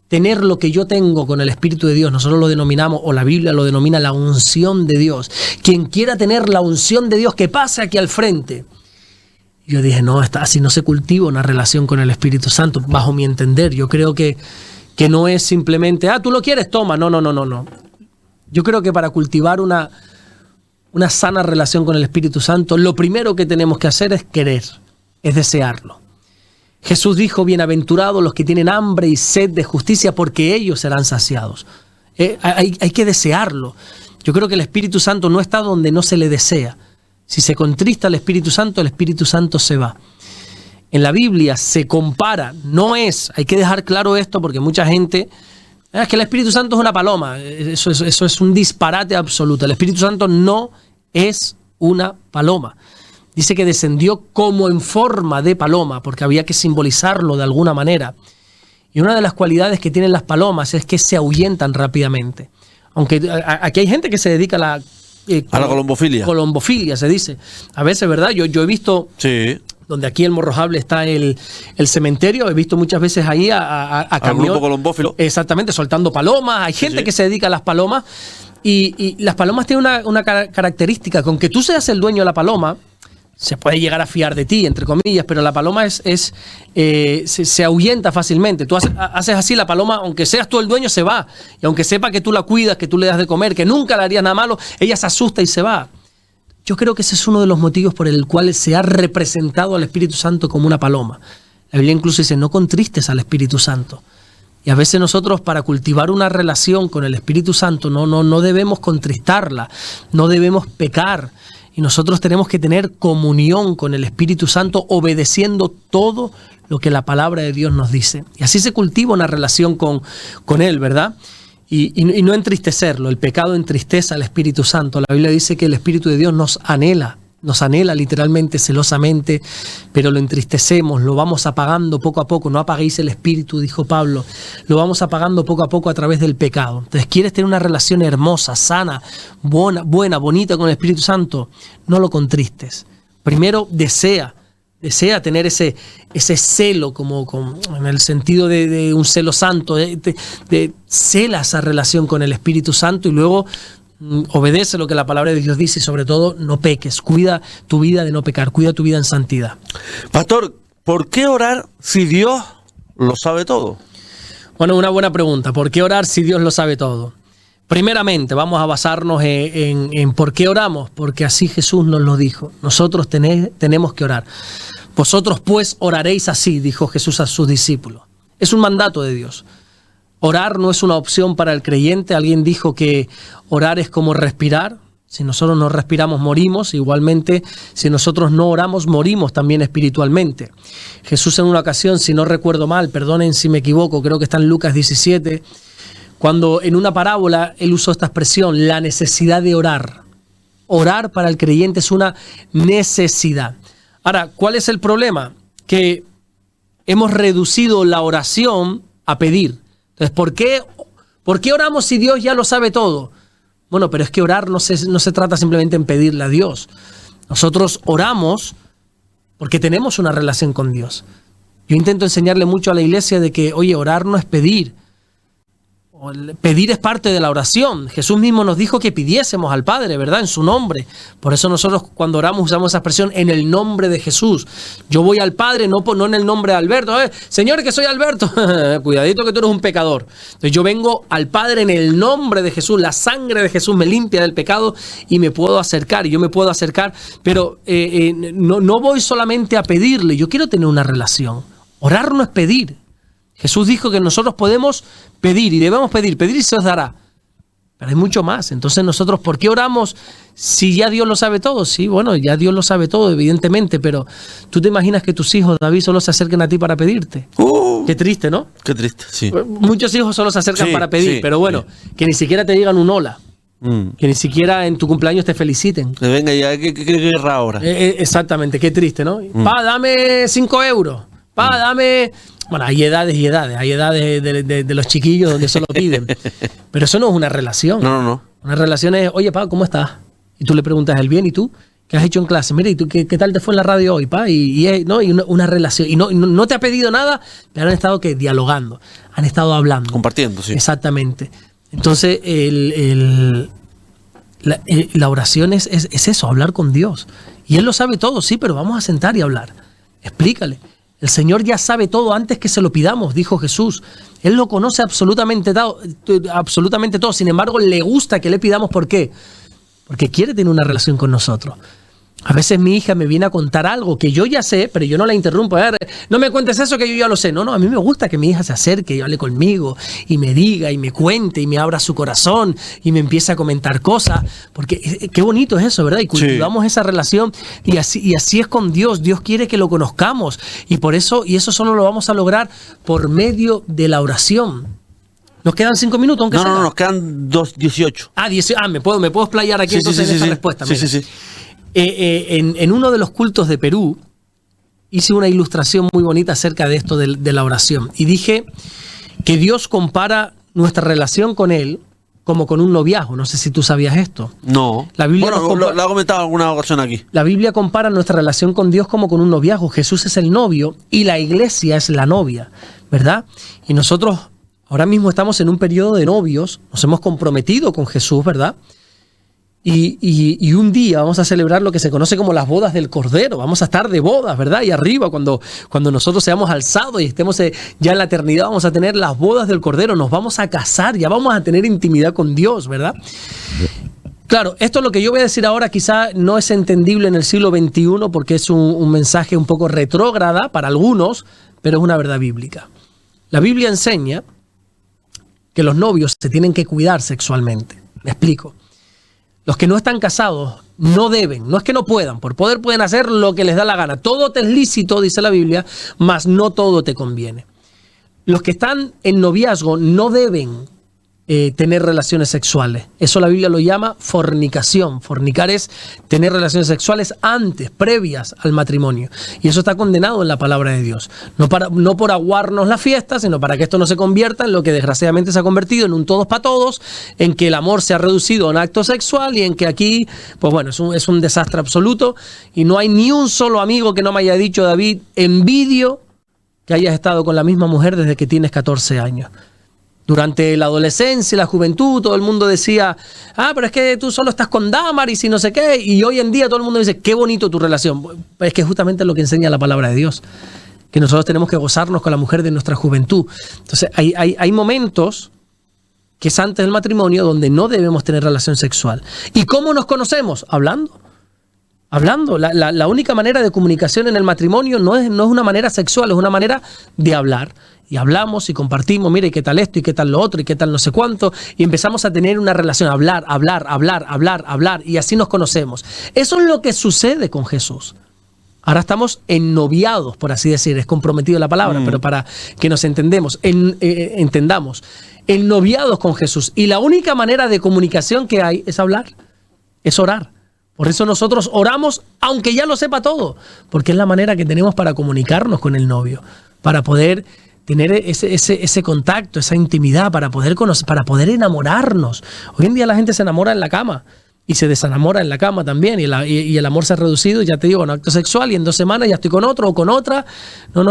tener lo que yo tengo con el Espíritu de Dios, nosotros lo denominamos, o la Biblia lo denomina la unción de Dios, quien quiera tener la unción de Dios, que pase aquí al frente. Yo dije, no, así no se cultiva una relación con el Espíritu Santo, bajo mi entender. Yo creo que no es simplemente, tú lo quieres, toma. No. Yo creo que para cultivar una sana relación con el Espíritu Santo, lo primero que tenemos que hacer es querer, es desearlo. Jesús dijo, bienaventurados los que tienen hambre y sed de justicia, porque ellos serán saciados. Hay que desearlo. Yo creo que el Espíritu Santo no está donde no se le desea. Si se contrista el Espíritu Santo se va. En la Biblia se compara, hay que dejar claro esto porque mucha gente... Es que el Espíritu Santo es una paloma. Eso es un disparate absoluto. El Espíritu Santo no es una paloma. Dice que descendió como en forma de paloma, porque había que simbolizarlo de alguna manera. Y una de las cualidades que tienen las palomas es que se ahuyentan rápidamente. Aunque aquí hay gente que se dedica a la colombofilia. Colombofilia se dice. A veces, ¿verdad? Yo he visto... Sí. Donde aquí en Morrojable está el cementerio, he visto muchas veces ahí a camión, grupo colombófilo. Exactamente, soltando palomas. Hay gente que se dedica a las palomas y las palomas tienen una característica, con que tú seas el dueño de la paloma, se puede llegar a fiar de ti, entre comillas, pero la paloma se ahuyenta fácilmente. Tú haces así, la paloma, aunque seas tú el dueño, se va. Y aunque sepa que tú la cuidas, que tú le das de comer, que nunca le harías nada malo, ella se asusta y se va. Yo creo que ese es uno de los motivos por el cual se ha representado al Espíritu Santo como una paloma. La Biblia incluso dice, no contristes al Espíritu Santo. Y a veces nosotros, para cultivar una relación con el Espíritu Santo, no debemos contristarla, no debemos pecar. Y nosotros tenemos que tener comunión con el Espíritu Santo, obedeciendo todo lo que la palabra de Dios nos dice. Y así se cultiva una relación con Él, ¿verdad? Y no entristecerlo. El pecado entristece al Espíritu Santo. La Biblia dice que el Espíritu de Dios nos anhela literalmente, celosamente, pero lo entristecemos, lo vamos apagando poco a poco. No apaguéis el Espíritu, dijo Pablo. Lo vamos apagando poco a poco a través del pecado. Entonces, ¿quieres tener una relación hermosa, sana, buena, bonita con el Espíritu Santo? No lo contristes. Primero, desea tener ese celo, como en el sentido de un celo santo, de cela esa relación con el Espíritu Santo, y luego obedece lo que la palabra de Dios dice, y sobre todo no peques. Cuida tu vida de no pecar, cuida tu vida en santidad. Pastor, ¿por qué orar si Dios lo sabe todo? Bueno, una buena pregunta. ¿Por qué orar si Dios lo sabe todo? Primeramente, vamos a basarnos en por qué oramos, porque así Jesús nos lo dijo. Nosotros tenemos que orar. Vosotros pues oraréis así, dijo Jesús a sus discípulos. Es un mandato de Dios. Orar no es una opción para el creyente. Alguien dijo que orar es como respirar. Si nosotros no respiramos, morimos. Igualmente, si nosotros no oramos, morimos también espiritualmente. Jesús en una ocasión, si no recuerdo mal, perdonen si me equivoco, creo que está en Lucas 17, cuando en una parábola él usó esta expresión, la necesidad de orar. Orar para el creyente es una necesidad. Ahora, ¿cuál es el problema? Que hemos reducido la oración a pedir. Entonces, ¿por qué oramos si Dios ya lo sabe todo? Bueno, pero es que orar no se trata simplemente en pedirle a Dios. Nosotros oramos porque tenemos una relación con Dios. Yo intento enseñarle mucho a la iglesia de que, oye, orar no es pedir. Pedir es parte de la oración. Jesús mismo nos dijo que pidiésemos al Padre, ¿verdad? En su nombre. Por eso nosotros cuando oramos usamos esa expresión en el nombre de Jesús. Yo voy al Padre, no en el nombre de Alberto. Señor, que soy Alberto. Cuidadito que tú eres un pecador. Entonces yo vengo al Padre en el nombre de Jesús. La sangre de Jesús me limpia del pecado y me puedo acercar. Y yo me puedo acercar, pero no voy solamente a pedirle. Yo quiero tener una relación. Orar no es pedir. Jesús dijo que nosotros podemos pedir y debemos pedir y se os dará. Pero hay mucho más. Entonces nosotros, ¿por qué oramos si ya Dios lo sabe todo? Sí, bueno, ya Dios lo sabe todo, evidentemente, pero ¿tú te imaginas que tus hijos, David, solo se acerquen a ti para pedirte? Qué triste, ¿no? Qué triste, sí. Muchos hijos solo se acercan para pedir, pero bueno, que ni siquiera te digan un hola. Que ni siquiera en tu cumpleaños te feliciten. Venga, ya, ¿qué guerra ahora? Exactamente, qué triste, ¿no? Pa, dame 5 euros. Pa, dame... Bueno, hay edades y edades. Hay edades de los chiquillos donde solo piden. Pero eso no es una relación. No. Una relación es, oye, pa, ¿cómo estás? Y tú le preguntas, ¿el bien? ¿Y tú? ¿Qué has hecho en clase? Mira, ¿y tú qué tal te fue en la radio hoy, pa? Y una relación. Y no te ha pedido nada, pero han estado dialogando. Han estado hablando. Compartiendo, sí. Exactamente. Entonces, la oración es eso, hablar con Dios. Y Él lo sabe todo, sí, pero vamos a sentar y hablar. Explícale. El Señor ya sabe todo antes que se lo pidamos, dijo Jesús. Él lo conoce absolutamente todo. Sin embargo, le gusta que le pidamos. ¿Por qué? Porque quiere tener una relación con nosotros. A veces mi hija me viene a contar algo que yo ya sé, pero yo no la interrumpo. A ver, no me cuentes eso que yo ya lo sé. No, a mí me gusta que mi hija se acerque y hable conmigo y me diga y me cuente y me abra su corazón y me empiece a comentar cosas. Porque qué bonito es eso, ¿verdad? Y cultivamos esa relación y así es con Dios. Dios quiere que lo conozcamos y eso solo lo vamos a lograr por medio de la oración. ¿Nos quedan 5 minutos? Aunque sea. No, nos quedan 2:18. Me puedo explayar aquí en esa respuesta. Sí. En uno de los cultos de Perú hice una ilustración muy bonita acerca de esto de la oración y dije que Dios compara nuestra relación con Él como con un noviazgo. No sé si tú sabías esto. No. La Biblia lo ha comentado en alguna ocasión aquí. La Biblia compara nuestra relación con Dios como con un noviazgo. Jesús es el novio y la iglesia es la novia, ¿verdad? Y nosotros ahora mismo estamos en un periodo de novios, nos hemos comprometido con Jesús, ¿verdad? Y un día vamos a celebrar lo que se conoce como las bodas del Cordero. Vamos a estar de bodas, ¿verdad? Y arriba, cuando nosotros seamos alzados y estemos ya en la eternidad, vamos a tener las bodas del Cordero. Nos vamos a casar, ya vamos a tener intimidad con Dios, ¿verdad? Claro, esto lo que yo voy a decir ahora quizá no es entendible en el siglo XXI porque es un mensaje un poco retrógrada para algunos, pero es una verdad bíblica. La Biblia enseña que los novios se tienen que cuidar sexualmente. Me explico. Los que no están casados no deben, no es que no puedan, por poder pueden hacer lo que les da la gana. Todo te es lícito, dice la Biblia, mas no todo te conviene. Los que están en noviazgo no deben tener relaciones sexuales. Eso la Biblia lo llama fornicación. Fornicar es tener relaciones sexuales previas al matrimonio. Y eso está condenado en la palabra de Dios. No por aguarnos la fiesta, sino para que esto no se convierta en lo que desgraciadamente se ha convertido en un todos para todos, en que el amor se ha reducido a un acto sexual y en que aquí, pues bueno, es un desastre absoluto. Y no hay ni un solo amigo que no me haya dicho, David, envidio que hayas estado con la misma mujer desde que tienes 14 años. Durante la adolescencia y la juventud, todo el mundo decía, pero es que tú solo estás con Damaris y no sé qué. Y hoy en día todo el mundo dice, qué bonito tu relación. Es que justamente es lo que enseña la palabra de Dios, que nosotros tenemos que gozarnos con la mujer de nuestra juventud. Entonces hay momentos que es antes del matrimonio donde no debemos tener relación sexual. ¿Y cómo nos conocemos? Hablando. La única manera de comunicación en el matrimonio no es una manera sexual, es una manera de hablar. Y hablamos y compartimos, mire, ¿qué tal esto y qué tal lo otro y qué tal no sé cuánto? Y empezamos a tener una relación, hablar. Y así nos conocemos. Eso es lo que sucede con Jesús. Ahora estamos ennoviados, por así decir. Es comprometido la palabra, pero para que nos entendamos, ennoviados con Jesús. Y la única manera de comunicación que hay es hablar, es orar. Por eso nosotros oramos, aunque ya lo sepa todo, porque es la manera que tenemos para comunicarnos con el novio. para poder tener ese contacto, esa intimidad, para poder conocer, para poder enamorarnos. Hoy en día la gente se enamora en la cama y se desenamora en la cama también, y el amor se ha reducido, ya te digo, en acto sexual, y en 2 semanas ya estoy con otro o con otra. No.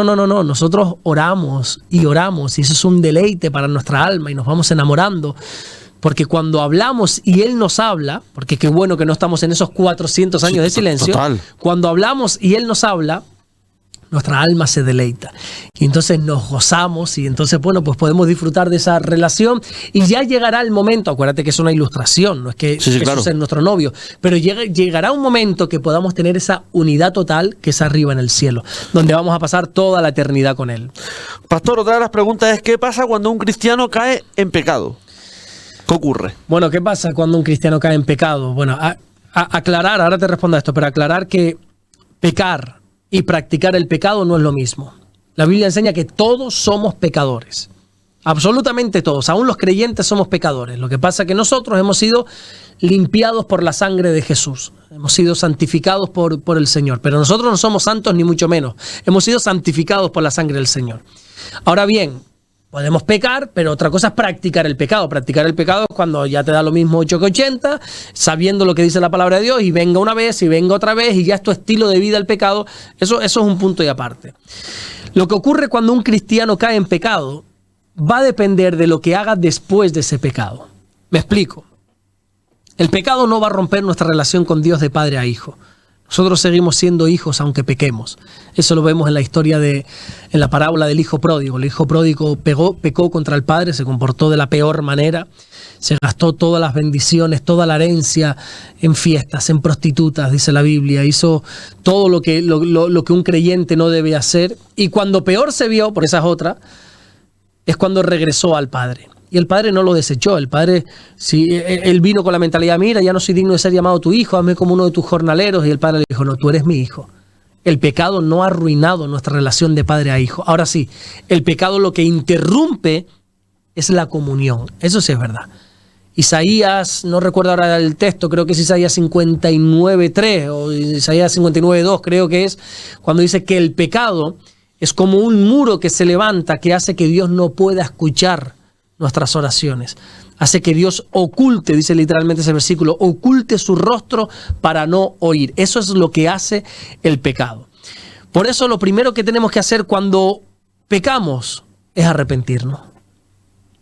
Nosotros oramos, y eso es un deleite para nuestra alma, y nos vamos enamorando. Porque cuando hablamos y Él nos habla, porque qué bueno que no estamos en esos 400 años de silencio, total. Cuando hablamos y Él nos habla, nuestra alma se deleita. Y entonces nos gozamos, y entonces, bueno, pues podemos disfrutar de esa relación, y ya llegará el momento, acuérdate que es una ilustración, no es que Jesús claro, es nuestro novio, pero llegará un momento que podamos tener esa unidad total que es arriba en el cielo, donde vamos a pasar toda la eternidad con Él. Pastor, otra de las preguntas es: ¿qué pasa cuando un cristiano cae en pecado? ¿Qué ocurre? Bueno, ¿qué pasa cuando un cristiano cae en pecado? Bueno, aclarar, ahora te respondo a esto, pero aclarar que pecar y practicar el pecado no es lo mismo. La Biblia enseña que todos somos pecadores. Absolutamente todos. Aún los creyentes somos pecadores. Lo que pasa es que nosotros hemos sido limpiados por la sangre de Jesús. Hemos sido santificados por el Señor. Pero nosotros no somos santos ni mucho menos. Hemos sido santificados por la sangre del Señor. Ahora bien, podemos pecar, pero otra cosa es practicar el pecado. Practicar el pecado es cuando ya te da lo mismo 8 que 80, sabiendo lo que dice la palabra de Dios, y venga una vez y venga otra vez, y ya es tu estilo de vida el pecado. Eso es un punto y aparte. Lo que ocurre cuando un cristiano cae en pecado va a depender de lo que haga después de ese pecado. Me explico. El pecado no va a romper nuestra relación con Dios de padre a hijo. Nosotros seguimos siendo hijos aunque pequemos. Eso lo vemos en la historia en la parábola del hijo pródigo. El hijo pródigo pecó contra el padre, se comportó de la peor manera, se gastó todas las bendiciones, toda la herencia en fiestas, en prostitutas, dice la Biblia. Hizo todo lo que un creyente no debe hacer. Y cuando peor se vio, por esa es otra, es cuando regresó al padre. Y el padre no lo desechó. El padre, él vino con la mentalidad: mira, ya no soy digno de ser llamado tu hijo, hazme como uno de tus jornaleros. Y el padre le dijo: no, tú eres mi hijo. El pecado no ha arruinado nuestra relación de padre a hijo. Ahora sí, el pecado lo que interrumpe es la comunión. Eso sí es verdad. Isaías, no recuerdo ahora el texto, creo que es Isaías 59:3 o Isaías 59:2, creo que es, cuando dice que el pecado es como un muro que se levanta, que hace que Dios no pueda escuchar nuestras oraciones. Hace que Dios oculte, dice literalmente ese versículo, oculte su rostro para no oír. Eso es lo que hace el pecado. Por eso lo primero que tenemos que hacer cuando pecamos es arrepentirnos.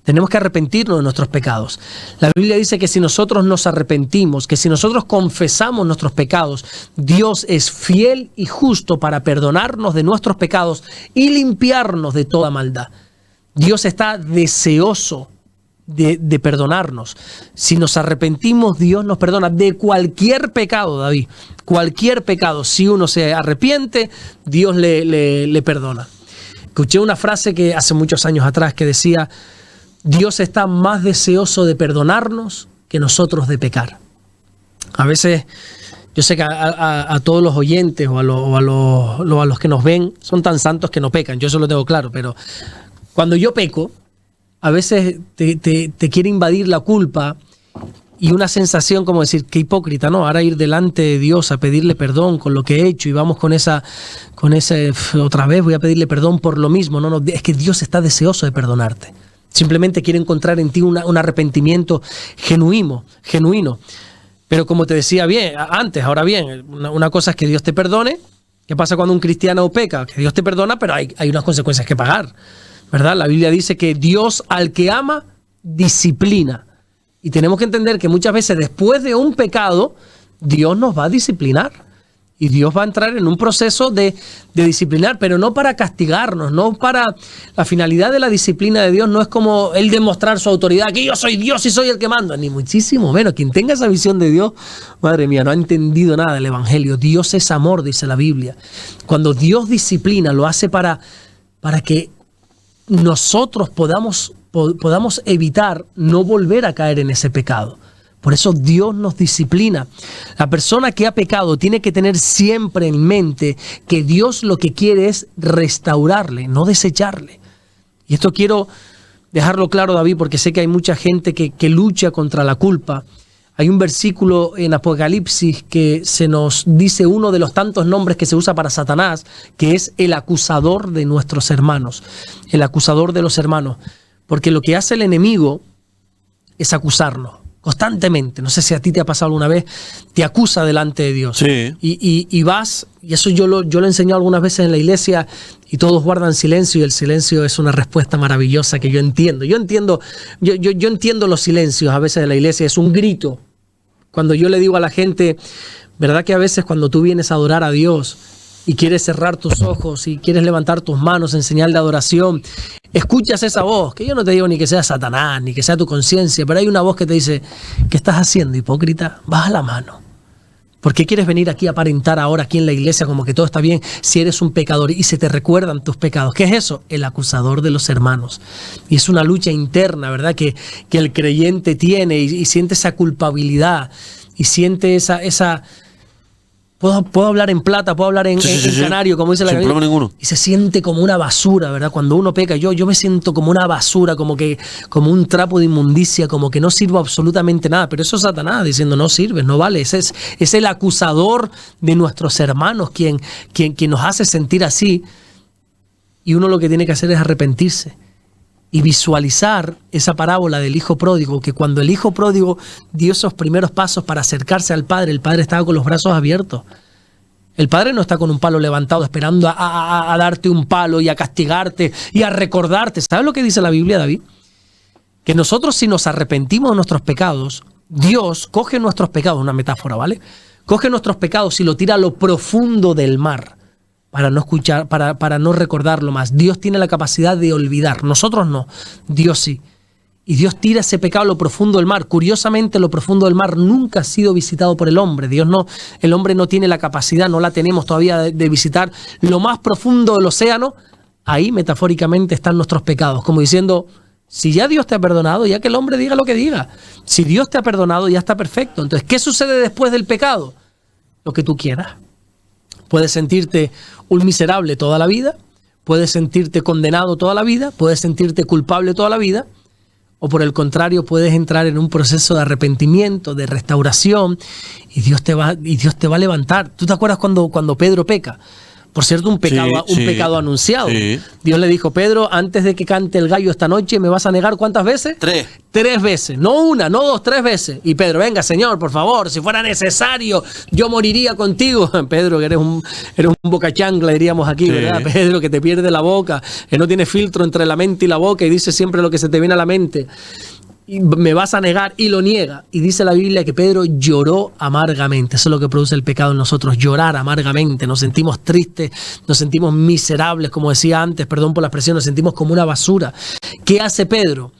Tenemos que arrepentirnos de nuestros pecados. La Biblia dice que si nosotros nos arrepentimos, que si nosotros confesamos nuestros pecados, Dios es fiel y justo para perdonarnos de nuestros pecados y limpiarnos de toda maldad. Dios está deseoso de perdonarnos. Si nos arrepentimos, Dios nos perdona de cualquier pecado, David. Cualquier pecado. Si uno se arrepiente, Dios le perdona. Escuché una frase que hace muchos años atrás que decía: Dios está más deseoso de perdonarnos que nosotros de pecar. A veces, yo sé que a todos los oyentes o a los que nos ven son tan santos que no pecan. Yo eso lo tengo claro, pero cuando yo peco, a veces te quiere invadir la culpa y una sensación como decir: qué hipócrita, ¿no? Ahora ir delante de Dios a pedirle perdón con lo que he hecho, y vamos con ese otra vez voy a pedirle perdón por lo mismo. No, es que Dios está deseoso de perdonarte. Simplemente quiere encontrar en ti un arrepentimiento genuino. Pero como te decía antes, ahora bien, una cosa es que Dios te perdone. ¿Qué pasa cuando un cristiano peca? Que Dios te perdona, pero hay unas consecuencias que pagar, ¿verdad? La Biblia dice que Dios al que ama, disciplina. Y tenemos que entender que muchas veces después de un pecado, Dios nos va a disciplinar. Y Dios va a entrar en un proceso de disciplinar, pero no para castigarnos, no para... La finalidad de la disciplina de Dios no es como Él demostrar su autoridad, que yo soy Dios y soy el que manda, ni muchísimo menos. Quien tenga esa visión de Dios, madre mía, no ha entendido nada del Evangelio. Dios es amor, dice la Biblia. Cuando Dios disciplina, lo hace para que nosotros podamos evitar no volver a caer en ese pecado. Por eso Dios nos disciplina. La persona que ha pecado tiene que tener siempre en mente que Dios lo que quiere es restaurarle, no desecharle. Y esto quiero dejarlo claro, David, porque sé que hay mucha gente que lucha contra la culpa. Hay un versículo en Apocalipsis que se nos dice uno de los tantos nombres que se usa para Satanás, que es el acusador de nuestros hermanos, el acusador de los hermanos. Porque lo que hace el enemigo es acusarnos constantemente. No sé si a ti te ha pasado alguna vez, te acusa delante de Dios. Sí. Y vas, y eso yo lo he enseñado algunas veces en la iglesia, y todos guardan silencio, y el silencio es una respuesta maravillosa que yo entiendo. Yo entiendo los silencios a veces de la iglesia, es un grito. Cuando yo le digo a la gente, ¿verdad que a veces cuando tú vienes a adorar a Dios y quieres cerrar tus ojos y quieres levantar tus manos en señal de adoración, escuchas esa voz, que yo no te digo ni que sea Satanás, ni que sea tu conciencia, pero hay una voz que te dice, ¿qué estás haciendo, hipócrita? Baja la mano. ¿Por qué quieres venir aquí a aparentar ahora aquí en la iglesia como que todo está bien si eres un pecador y se te recuerdan tus pecados? ¿Qué es eso? El acusador de los hermanos. Y es una lucha interna, ¿verdad? Que el creyente tiene y siente esa culpabilidad y siente esa Puedo hablar en plata, puedo hablar en canario, como dice la Biblia. Sin problema ninguno. Y se siente como una basura, ¿verdad? Cuando uno peca, yo me siento como una basura, como un trapo de inmundicia, como que no sirvo absolutamente nada. Pero eso es Satanás diciendo, no sirves, no vales. Es el acusador de nuestros hermanos quien nos hace sentir así. Y uno lo que tiene que hacer es arrepentirse y visualizar esa parábola del hijo pródigo, que cuando el hijo pródigo dio esos primeros pasos para acercarse al padre, el padre estaba con los brazos abiertos. El padre no está con un palo levantado esperando a darte un palo y a castigarte y a recordarte. ¿Sabes lo que dice la Biblia, David? Que nosotros, si nos arrepentimos de nuestros pecados, Dios coge nuestros pecados, una metáfora, ¿vale? Coge nuestros pecados y lo tira a lo profundo del mar, para no escuchar, para no recordarlo más. Dios tiene la capacidad de olvidar, nosotros no, Dios sí. Y Dios tira ese pecado a lo profundo del mar. Curiosamente, lo profundo del mar nunca ha sido visitado por el hombre. El hombre no tiene la capacidad, no la tenemos todavía de visitar lo más profundo del océano. Ahí metafóricamente están nuestros pecados, como diciendo, si ya Dios te ha perdonado, ya que el hombre diga lo que diga. Si Dios te ha perdonado, ya está perfecto. Entonces, ¿qué sucede después del pecado? Lo que tú quieras. Puedes sentirte un miserable toda la vida, puedes sentirte condenado toda la vida, puedes sentirte culpable toda la vida, o por el contrario, puedes entrar en un proceso de arrepentimiento, de restauración, y Dios te va a levantar. ¿Tú te acuerdas cuando Pedro peca? Por cierto, un pecado anunciado. Sí. Dios le dijo, Pedro, antes de que cante el gallo esta noche, ¿me vas a negar cuántas veces? 3. 3 veces. No una, no 2, 3 veces. Y Pedro, venga, Señor, por favor, si fuera necesario, yo moriría contigo. Pedro, que eres un bocachancla, diríamos aquí, sí, ¿verdad? Pedro, que te pierde la boca, que no tiene filtro entre la mente y la boca y dice siempre lo que se te viene a la mente. Y me vas a negar, y lo niega. Y dice la Biblia que Pedro lloró amargamente. Eso es lo que produce el pecado en nosotros, llorar amargamente. Nos sentimos tristes, nos sentimos miserables, como decía antes, perdón por la expresión, nos sentimos como una basura. ¿Qué hace Pedro?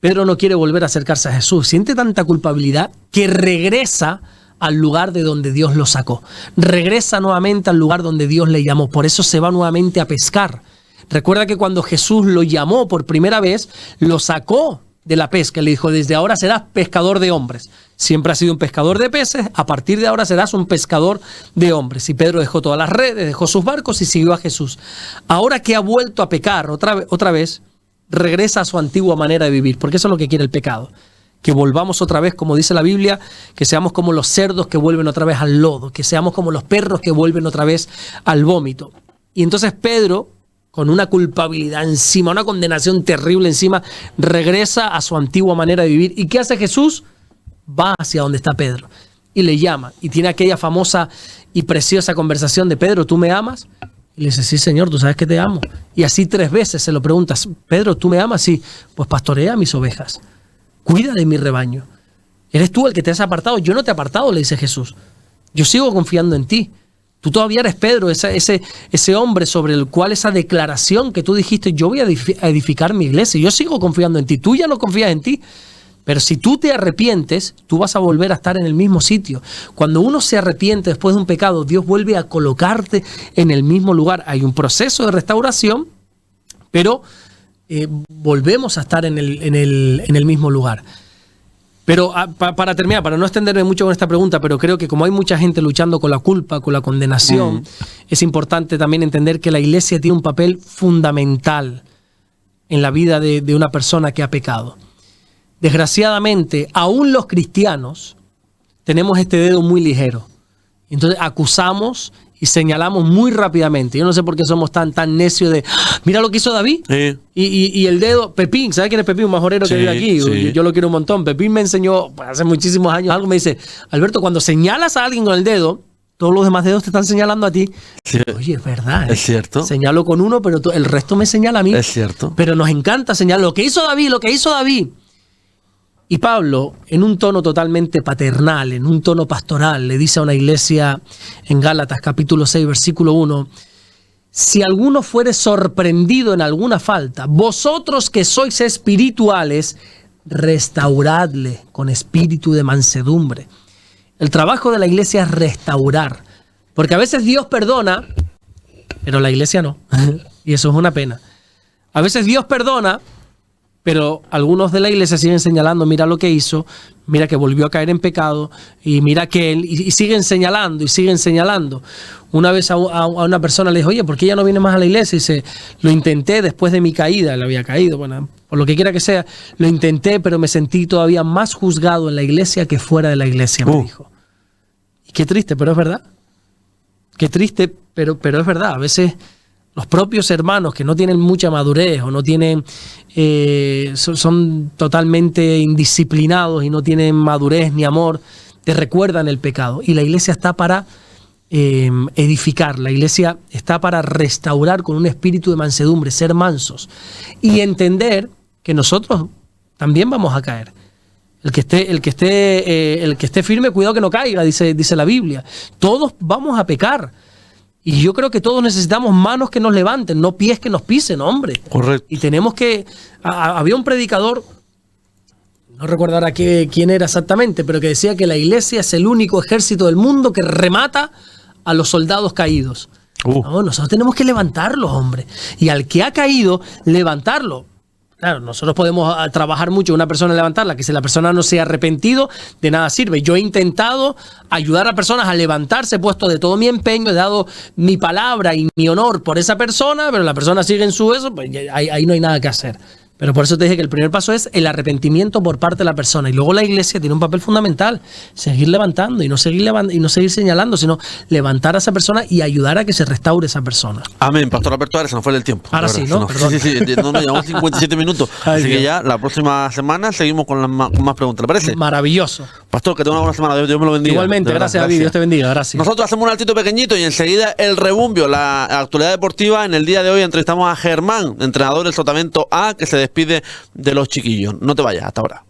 Pedro no quiere volver a acercarse a Jesús. Siente tanta culpabilidad que regresa al lugar de donde Dios lo sacó. Regresa nuevamente al lugar donde Dios le llamó. Por eso se va nuevamente a pescar. Recuerda que cuando Jesús lo llamó por primera vez, lo sacó de la pesca, le dijo, desde ahora serás pescador de hombres. Siempre has sido un pescador de peces, a partir de ahora serás un pescador de hombres. Y Pedro dejó todas las redes, dejó sus barcos y siguió a Jesús. Ahora que ha vuelto a pecar otra vez, regresa a su antigua manera de vivir, porque eso es lo que quiere el pecado. Que volvamos otra vez, como dice la Biblia, que seamos como los cerdos que vuelven otra vez al lodo, que seamos como los perros que vuelven otra vez al vómito. Y entonces Pedro, con una culpabilidad encima, una condenación terrible encima, regresa a su antigua manera de vivir. ¿Y qué hace Jesús? Va hacia donde está Pedro y le llama. Y tiene aquella famosa y preciosa conversación de, Pedro, ¿tú me amas? Y le dice, sí, Señor, tú sabes que te amo. Y así 3 veces se lo preguntas, Pedro, ¿tú me amas? Sí, pues pastorea mis ovejas, cuida de mi rebaño. Eres tú el que te has apartado, yo no te he apartado, le dice Jesús. Yo sigo confiando en ti. Tú todavía eres Pedro, ese hombre sobre el cual esa declaración que tú dijiste, yo voy a edificar mi iglesia, yo sigo confiando en ti, tú ya no confías en ti, pero si tú te arrepientes, tú vas a volver a estar en el mismo sitio. Cuando uno se arrepiente después de un pecado, Dios vuelve a colocarte en el mismo lugar. Hay un proceso de restauración, pero volvemos a estar en el mismo lugar. Pero para terminar, para no extenderme mucho con esta pregunta, pero creo que como hay mucha gente luchando con la culpa, con la condenación, es importante también entender que la iglesia tiene un papel fundamental en la vida de una persona que ha pecado. desgraciadamente, aún los cristianos tenemos este dedo muy ligero. Entonces acusamos y señalamos muy rápidamente. Yo no sé por qué somos tan necios de, mira lo que hizo David. Sí. Y el dedo, Pepín, ¿sabes quién es Pepín? Un majorero que Sí, vive aquí. sí. Yo lo quiero un montón. Pepín me enseñó hace muchísimos años algo. Me dice, Alberto, cuando señalas a alguien con el dedo, todos los demás dedos te están señalando a ti. Sí. Oye, es verdad. Es cierto. Señalo con uno, pero el resto me señala a mí. Es cierto. Pero nos encanta señalar lo que hizo David. Y Pablo, en un tono totalmente paternal, en un tono pastoral, le dice a una iglesia en Gálatas capítulo 6, versículo 1, si alguno fuere sorprendido en alguna falta, vosotros que sois espirituales, restauradle con espíritu de mansedumbre. El trabajo de la iglesia es restaurar, porque a veces Dios perdona, pero la iglesia no, y eso es una pena. A veces Dios perdona, pero algunos de la iglesia siguen señalando, mira lo que hizo, mira que volvió a caer en pecado, y mira que él, y siguen señalando, y siguen señalando. Una vez a una persona le dijo, oye, ¿por qué ya no viene más a la iglesia? Y dice, lo intenté después de mi caída, él había caído, bueno, por lo que quiera que sea, lo intenté, pero me sentí todavía más juzgado en la iglesia que fuera de la iglesia, me dijo. Y qué triste, pero es verdad. Qué triste, pero es verdad. A veces los propios hermanos que no tienen mucha madurez o no tienen, son totalmente indisciplinados y no tienen madurez ni amor, te recuerdan el pecado. Y la iglesia está para edificar, la iglesia está para restaurar con un espíritu de mansedumbre, ser mansos y entender que nosotros también vamos a caer. El que esté firme, cuidado que no caiga, dice la Biblia. Todos vamos a pecar. Y yo creo que todos necesitamos manos que nos levanten, no pies que nos pisen, hombre. Correcto. Y tenemos que... había un predicador, no recuerdo ahora quién era exactamente, pero que decía que la iglesia es el único ejército del mundo que remata a los soldados caídos. No, nosotros tenemos que levantarlos, hombre. Y al que ha caído, levantarlo. Claro, nosotros podemos trabajar mucho en una persona, levantarla, que si la persona no se ha arrepentido, de nada sirve. Yo he intentado ayudar a personas a levantarse, he puesto de todo mi empeño, he dado mi palabra y mi honor por esa persona, pero la persona sigue en su eso, pues ahí no hay nada que hacer. Pero por eso te dije que el primer paso es el arrepentimiento por parte de la persona. Y luego la iglesia tiene un papel fundamental. Seguir levantando y no seguir señalando, sino levantar a esa persona y ayudar a que se restaure esa persona. Amén, Pastor Alberto Ares, se nos fue el tiempo. Ahora sí, ¿no? Sí, no, nos llevamos 57 minutos. Así que ya la próxima semana seguimos con más preguntas, ¿le parece? Maravilloso. Pastor, que tenga una buena semana. Dios me lo bendiga. Igualmente, gracias David. Dios te bendiga. Gracias. Nosotros hacemos un altito pequeñito y enseguida el rebumbio, la actualidad deportiva. En el día de hoy entrevistamos a Germán, entrenador del Sotavento A, que se despide de los chiquillos. No te vayas, hasta ahora.